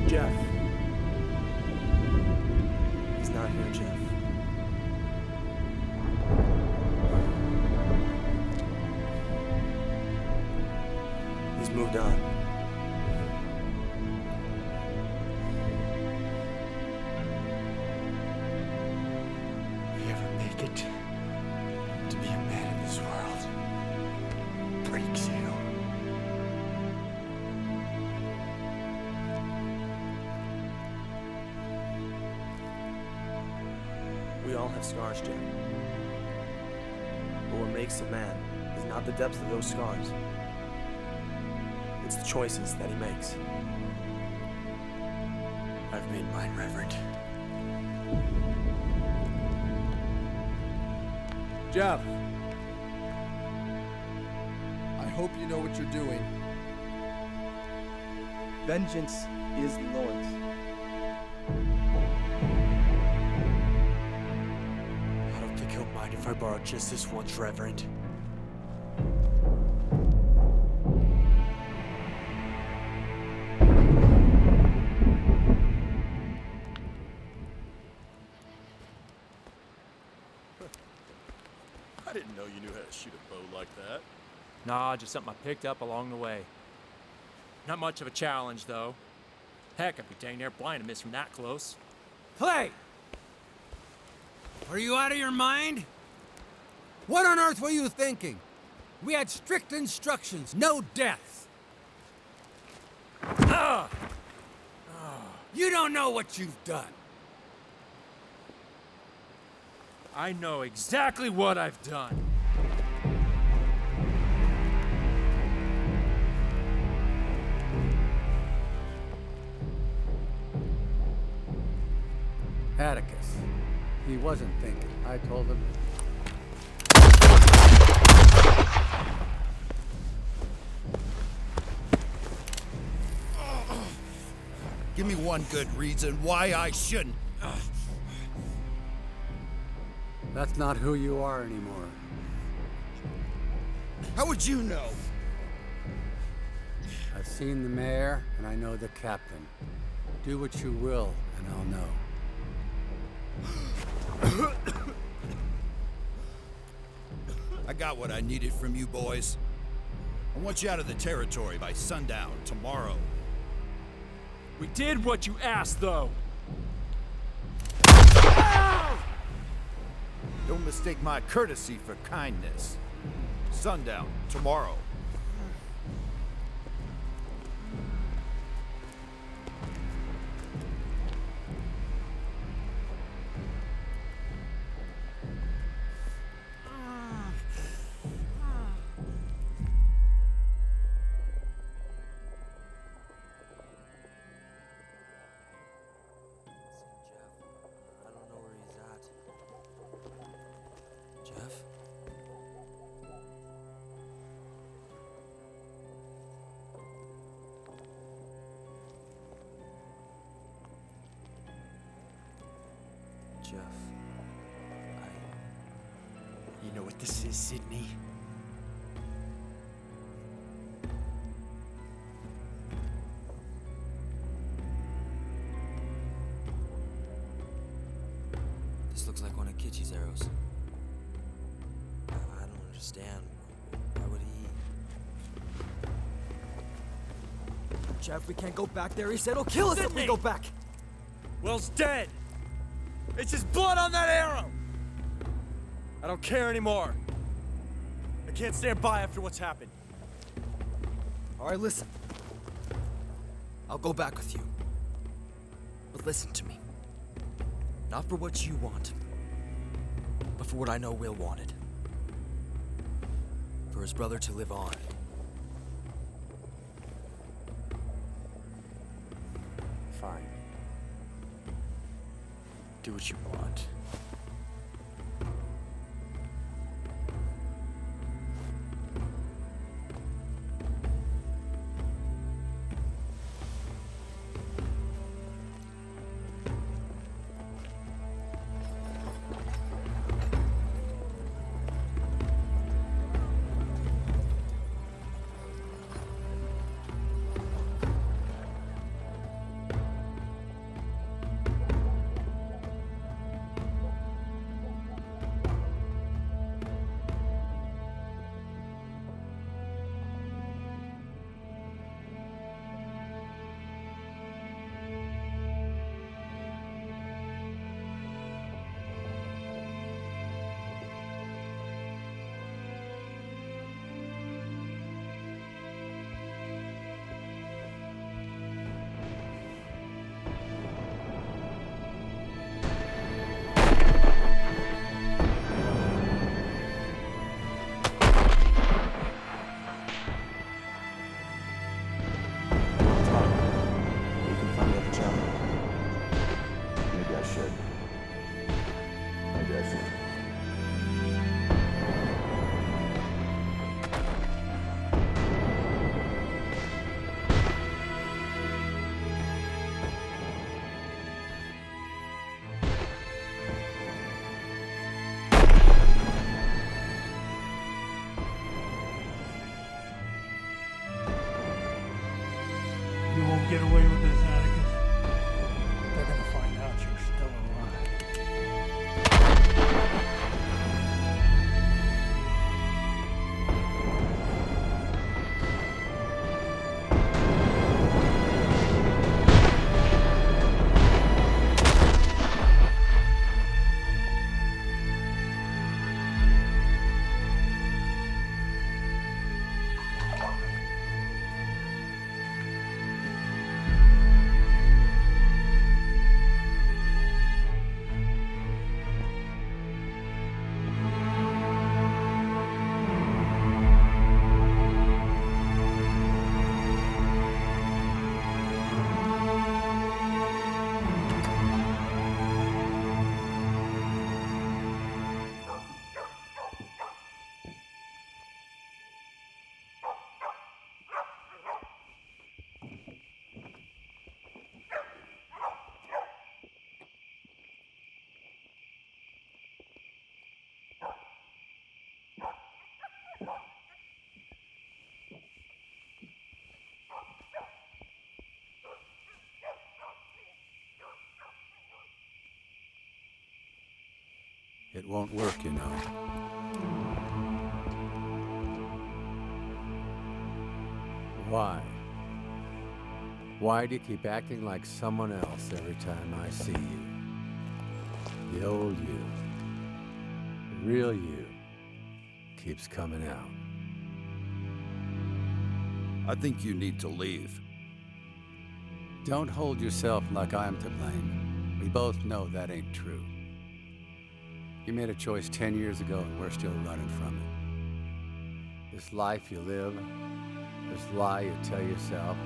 Jeff. He's not here, Jeff. He's moved on. If you ever make it to be a man in this world, breaks you. We all have scars, Jeff. But what makes a man is not the depth of those scars. It's the choices that he makes. I've made mine, Reverend. Jeff. I hope you know what you're doing. Vengeance is the Lord's. I don't think he'll mind if I borrow just this once, Reverend. I didn't know you knew how to shoot a bow like that. Nah, just something I picked up along the way. Not much of a challenge, though. Heck, I'd be dang near blind to miss from that close. Clay! Are you out of your mind? What on earth were you thinking? We had strict instructions, no deaths. You don't know what you've done. I know exactly what I've done. Atticus. He wasn't thinking. I told him. Give me one good reason why I shouldn't. That's not who you are anymore. How would you know? I've seen the mayor, and I know the captain. Do what you will, and I'll know. I got what I needed from you boys. I want you out of the territory by sundown tomorrow. We did what you asked, though. Don't mistake my courtesy for kindness. Sundown tomorrow. Jeff, You know what this is, Sydney? This looks like one of Kitchy's arrows. I don't understand. Why would he... Jeff, we can't go back there. He said he'll kill us if we go back. Will's dead. It's his blood on that arrow. I don't care anymore. I can't stand by after what's happened. All right, listen. I'll go back with you. But listen to me. Not for what you want, but for what I know Will wanted. For his brother to live on. Fine. Do what you want. Tom, you can find me at the channel. Maybe I should. Maybe I should. You won't get away with this, Atticus. They're gonna find out you're still alive. It won't work, you know. Why? Why do you keep acting like someone else every time I see you? The old you, the real you, keeps coming out. I think you need to leave. Don't hold yourself like I'm to blame. We both know that ain't true. You made a choice 10 years ago and we're still running from it. This life you live, this lie you tell yourself,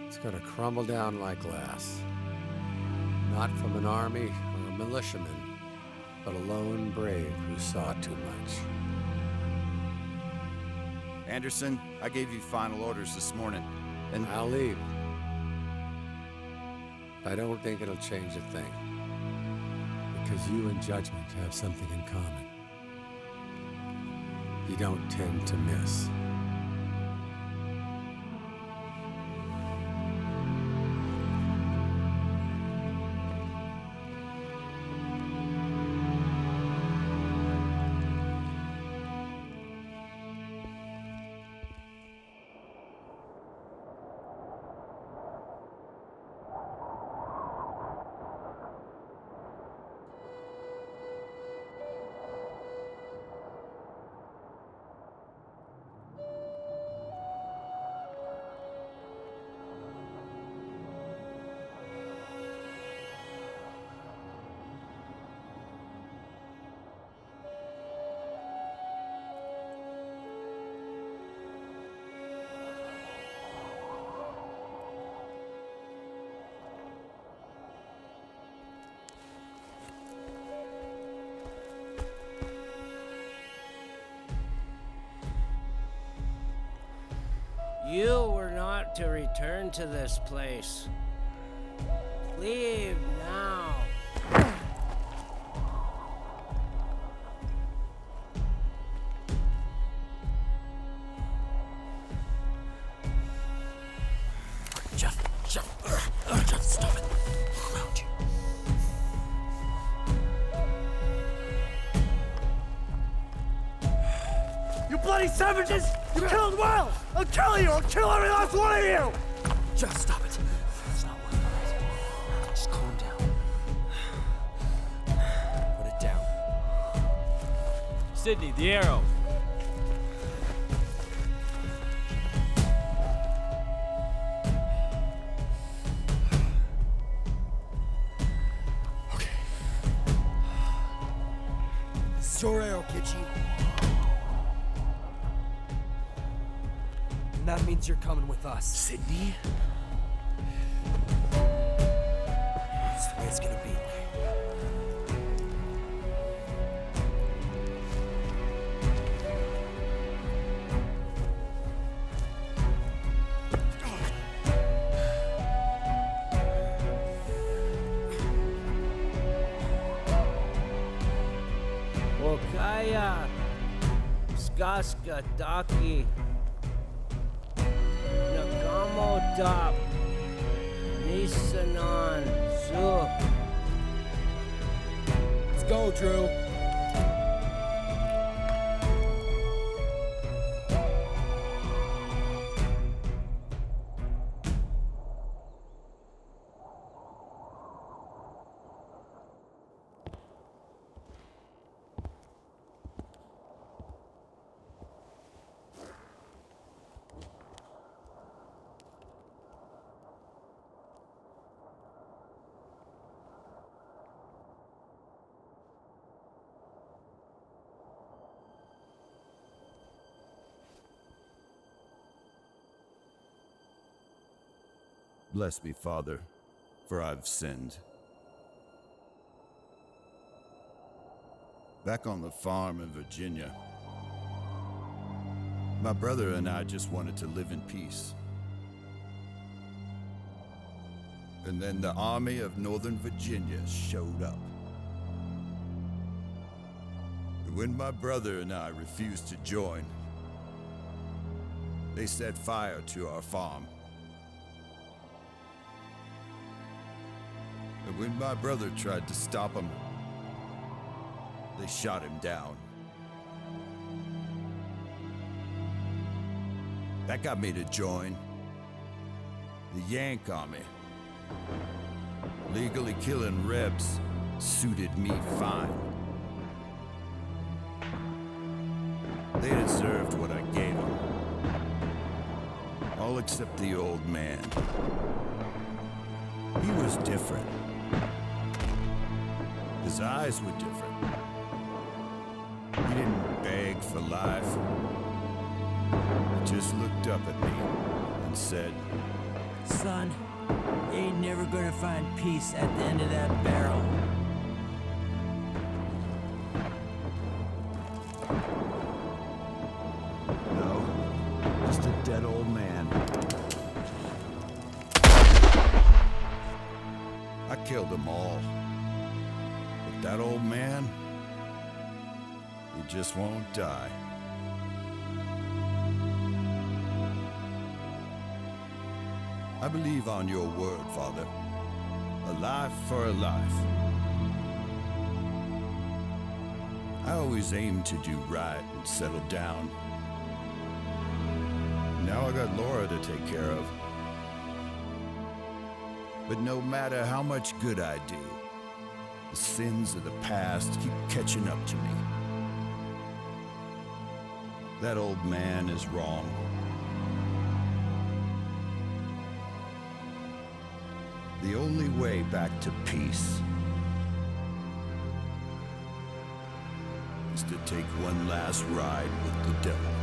it's gonna crumble down like glass. Not from an army or a militiaman, but a lone brave who saw too much. Anderson, I gave you final orders this morning, and I'll leave. I don't think it'll change a thing. Because you and Judgment have something in common. You don't tend to miss. You were not to return to this place. Leave now. Jeff, stop it. Look around you. You bloody savages! You killed Will! I'll kill you! I'll kill every last one of you! Jeff, stop it. It's not worth it. Just calm down. Put it down. Sydney, the arrow. This is your arrow, Kitchy. that means you're coming with us. Sydney? That's the way it's gonna be. Wakaya, Skaska Daki, Nakamo Top, Nisanon, Zook. Let's go, Drew. Bless me, Father, for I've sinned. Back on the farm in Virginia, my brother and I just wanted to live in peace. And then the Army of Northern Virginia showed up. And when my brother and I refused to join, they set fire to our farm. And when my brother tried to stop them, they shot him down. That got me to join the Yank Army. Legally killing Rebs suited me fine. They deserved what I gave them. All except the old man. He was different. His eyes were different. He didn't beg for life. He just looked up at me and said, Son, you ain't never gonna find peace at the end of that barrel. "No, just a dead old man." I killed them all. But that old man, he just won't die. I believe on your word, Father. A life for a life. I always aimed to do right and settle down. Now I got Laura to take care of. But no matter how much good I do, the sins of the past keep catching up to me. That old man is wrong. The only way back to peace is to take one last ride with the devil.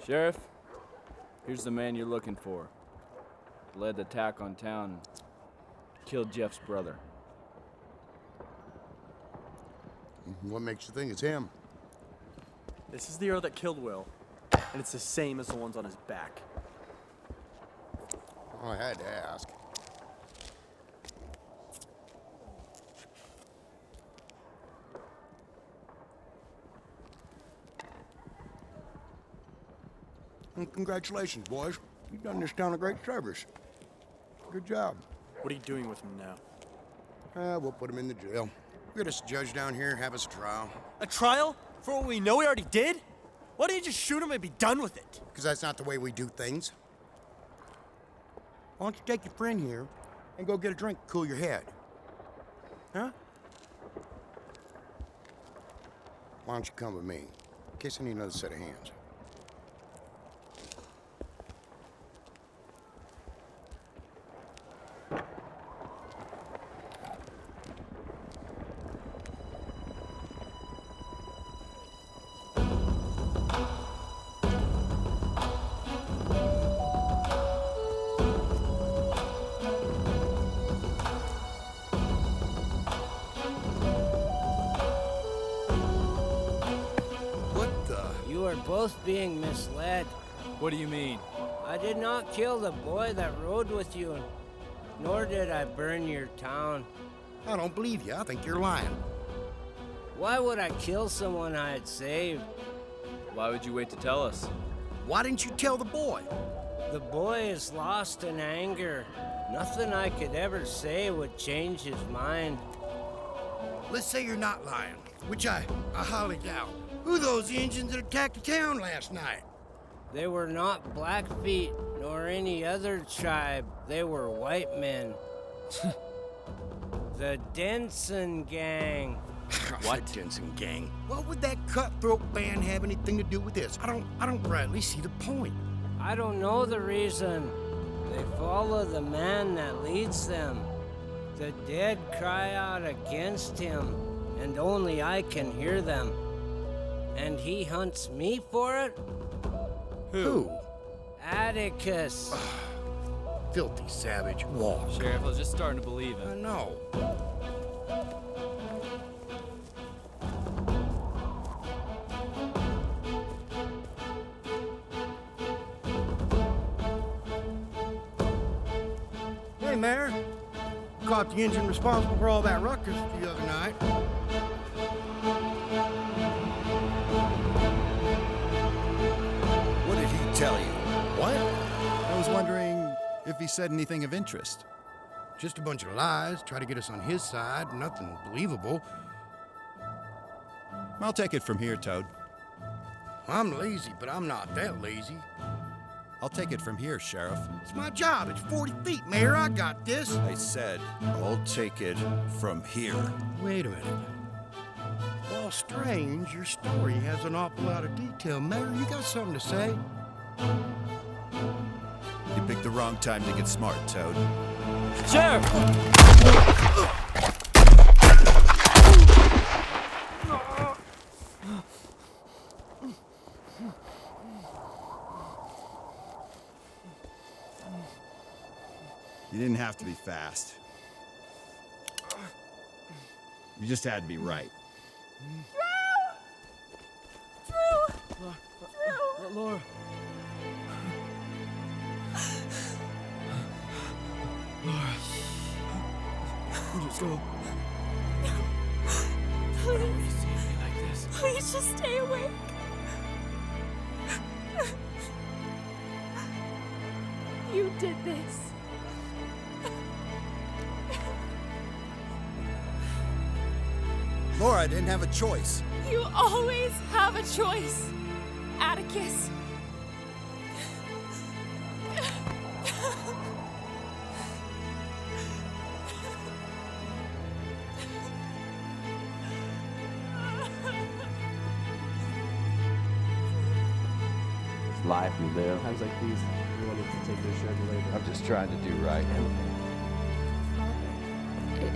Sheriff, here's the man you're looking for. Led the attack on town, killed Jeff's brother. What makes you think it's him? This is the arrow that killed Will, and it's the same as the ones on his back. Oh, I had to ask. Well, congratulations, boys. You've done this town a great service. Good job. What are you doing with him now? We'll put him in the jail. We got us a judge down here, have us a trial. A trial? For what we know he already did? Why don't you just shoot him and be done with it? Because that's not the way we do things. Why don't you take your friend here and go get a drink to cool your head? Huh? Why don't you come with me? In case I need another set of hands. Both being misled. What do you mean? I did not kill the boy that rode with you, nor did I burn your town. I don't believe you. I think you're lying. Why would I kill someone I had saved? Why would you wait to tell us? Why didn't you tell the boy? The boy is lost in anger. Nothing I could ever say would change his mind. Let's say you're not lying, which I highly doubt. Who are those Indians that attacked the town last night? They were not Blackfeet nor any other tribe. They were white men. The Denson Gang. What? The Denson Gang? What would that cutthroat band have anything to do with this? I don't rightly see the point. I don't know the reason. They follow the man that leads them. The dead cry out against him, and only I can hear them. And he hunts me for it? Who? Atticus. Filthy savage. Walk. Sheriff, I was just starting to believe him. I know. Hey, Mayor. Caught the engine responsible for all that ruckus the other night. What did he tell you? What? I was wondering if he said anything of interest. Just a bunch of lies, try to get us on his side, nothing believable. I'll take it from here, Toad. I'm lazy, but I'm not that lazy. I'll take it from here, Sheriff. It's my job. It's 40 feet, Mayor. I got this. I said, I'll take it from here. Wait a minute. While strange, your story has an awful lot of detail. Mayor, you got something to say? You picked the wrong time to get smart, Toad. Sheriff! You didn't have to be fast. You just had to be right. Drew! Laura. Laura. Just go. Please. Why would you see me like this? Please just stay awake. You did this. Laura, I didn't have a choice. You always have a choice, Atticus. Life we live. Times like these, everyone needs to take their share of the labor. I'm just trying to do right.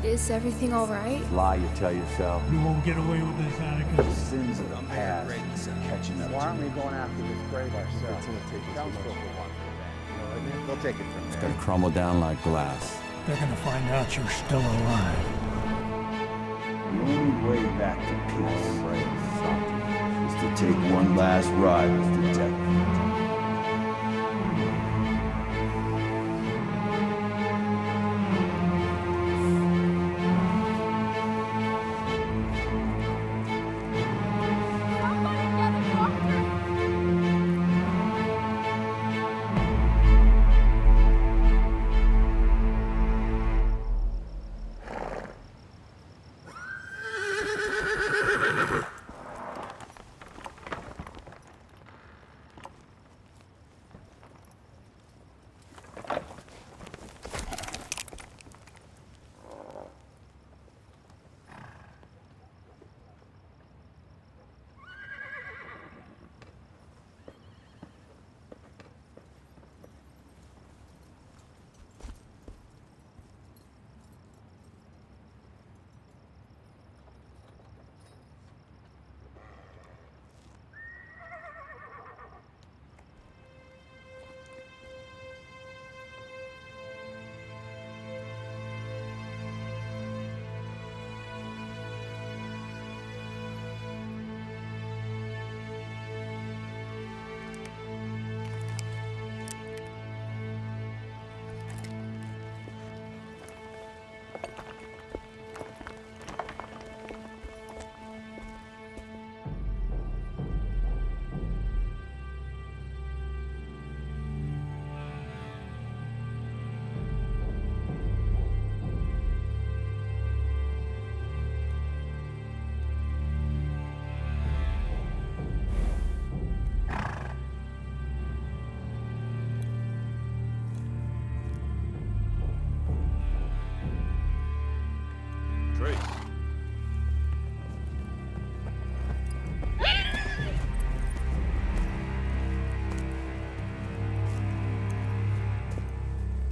Is everything all right? Lie you tell yourself. You won't get away with this, Atticus. The sins of the past are catching up. Why aren't we going after this grave ourselves? They'll take it from there. It's gonna crumble down like glass. They're gonna find out you're still alive. The only way back to peace is to take one last ride with the detective.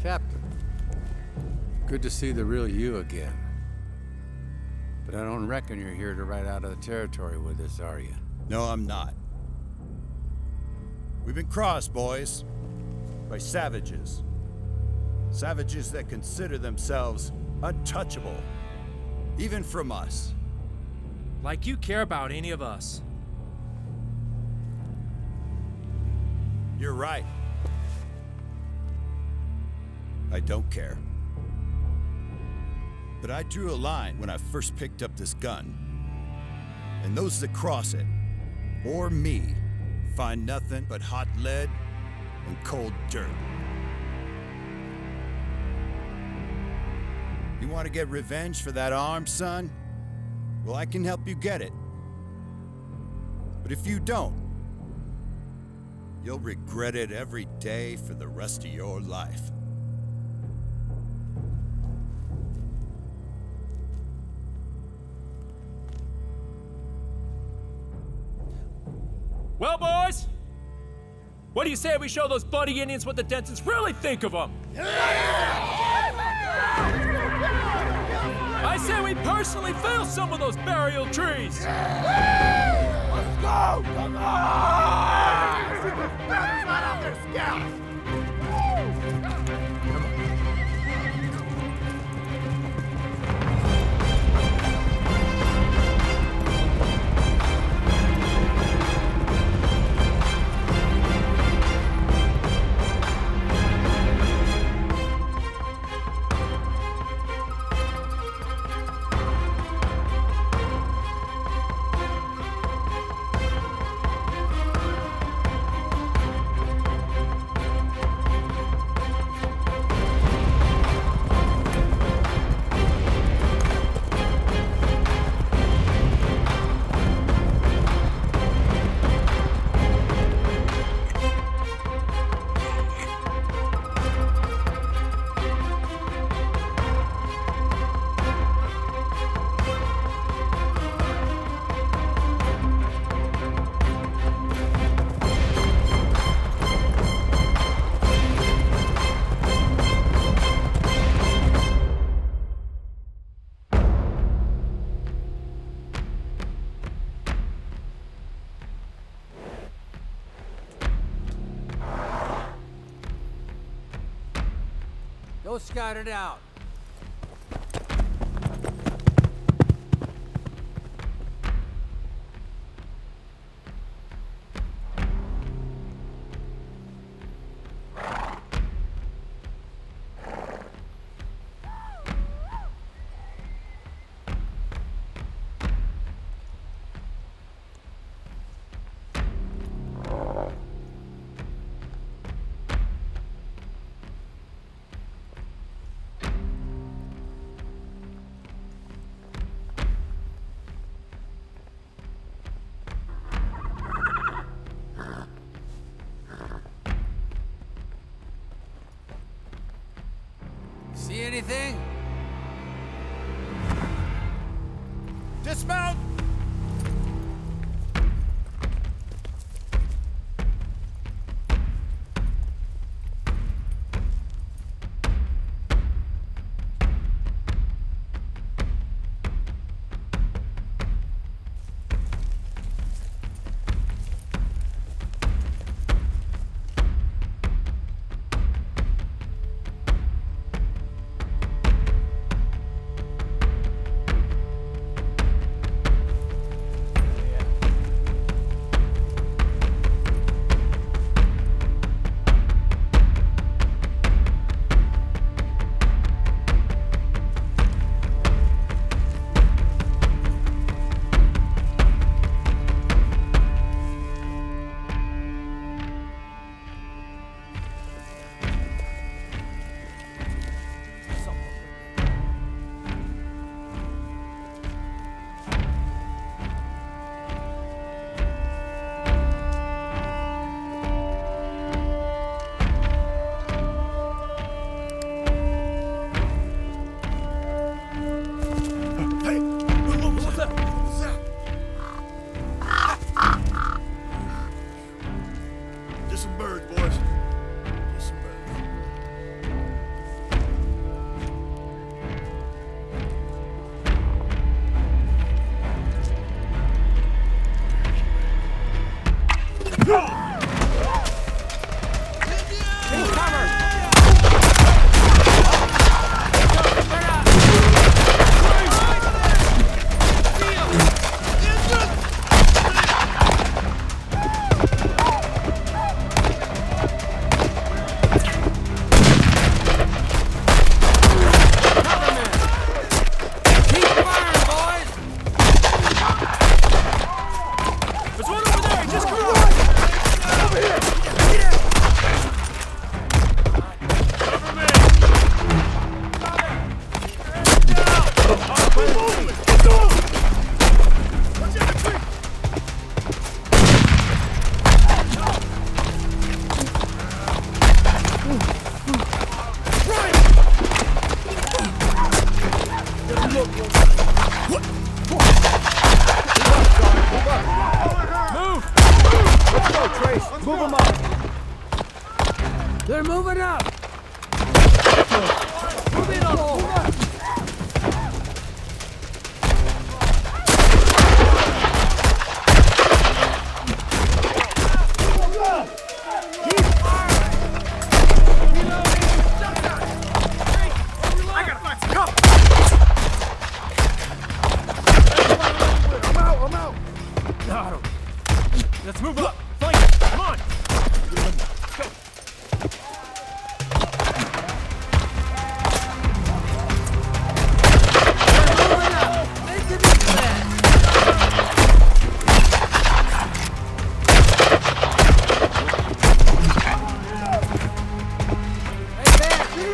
Captain, good to see the real you again. But I don't reckon you're here to ride out of the territory with us, are you? No, I'm not. We've been crossed, boys, by savages. Savages that consider themselves untouchable, even from us. Like you care about any of us. You're right. I don't care. But I drew a line when I first picked up this gun. And those that cross it, or me, find nothing but hot lead and cold dirt. You want to get revenge for that arm, son? Well, I can help you get it. But if you don't, you'll regret it every day for the rest of your life. Well, boys, what do you say we show those bloody Indians what the Densons really think of them? I say we personally fell some of those burial trees. Let's go! Come on! Feathers right off their scalps! Go scout it out. See anything? Dismount! They're moving up! Move in on move up! Let's move up! Flank it! Come on! Let's go!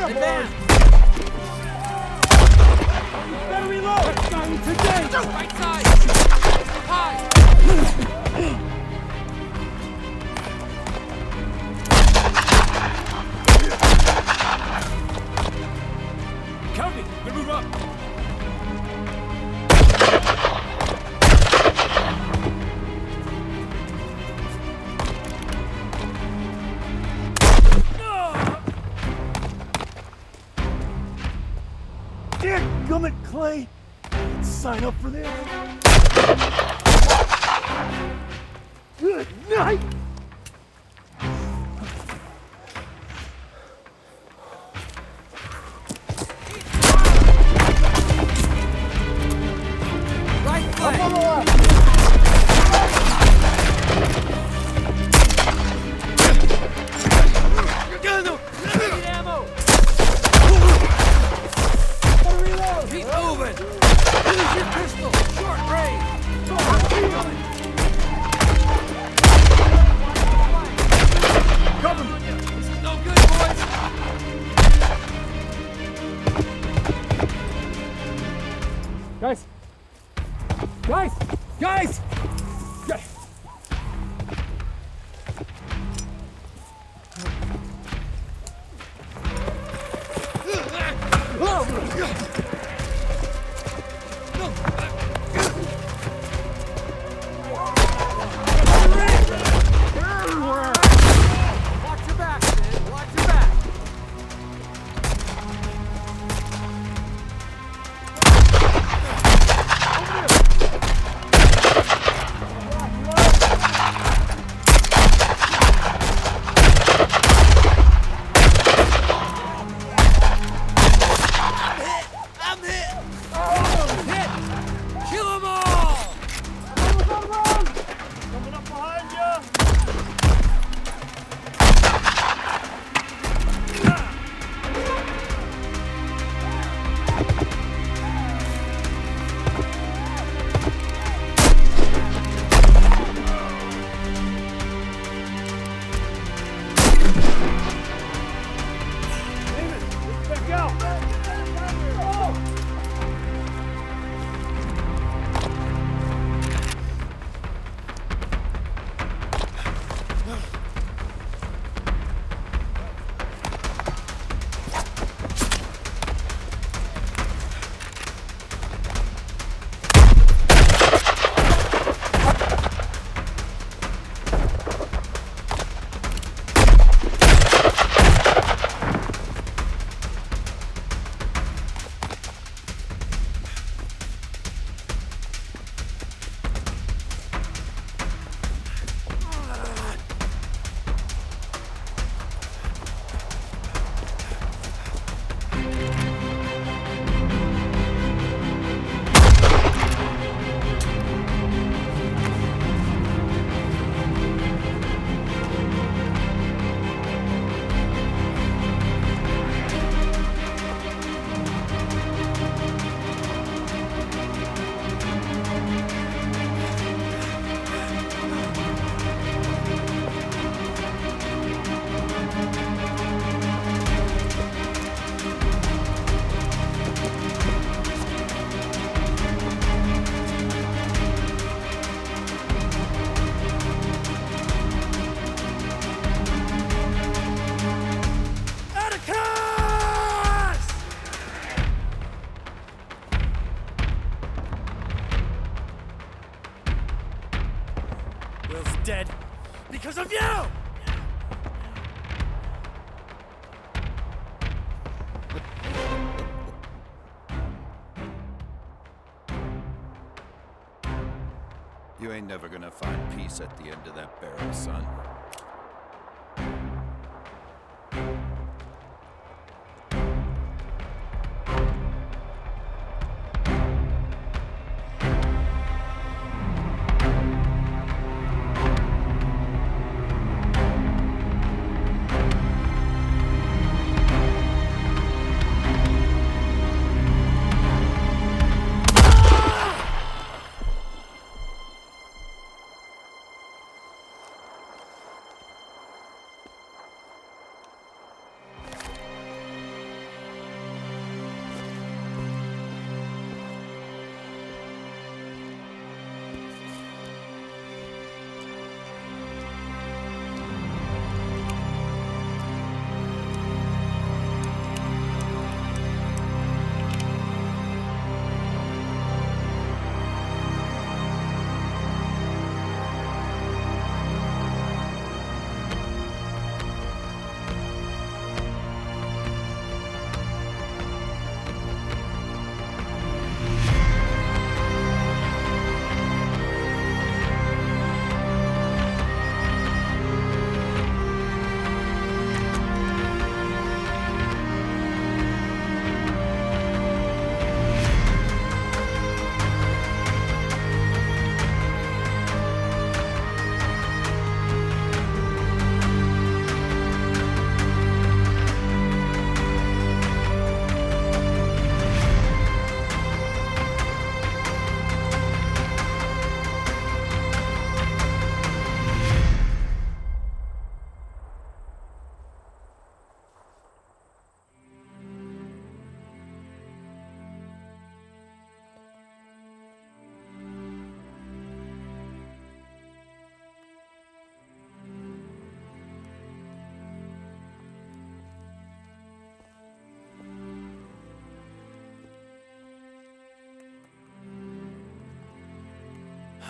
Advance! Better reload! Today! Right side! High! Count me! We're gonna move up! Dadgummit, Clay! Let's sign up for this. Good night! Right flank! Need ammo! Keep moving! Use your pistol! Short range! Cover me! This is no good, boys! Guys! Guys! Guys! Guys! Watch your back, Sid. Watch your back. You ain't never gonna find peace at the end of that barrel, son.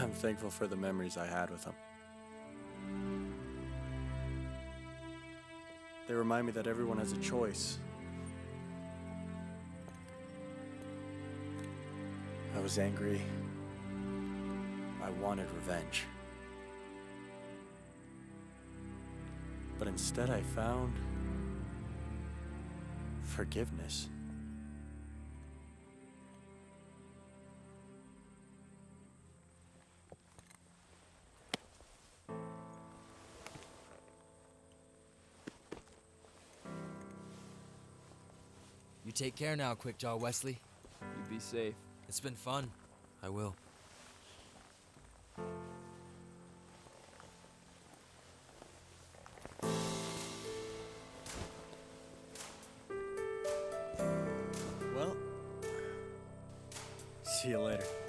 I'm thankful for the memories I had with him. They remind me that everyone has a choice. I was angry. I wanted revenge. But instead I found forgiveness. You take care now, Quickjaw Wesley. You be safe. It's been fun. I will. Well, see you later.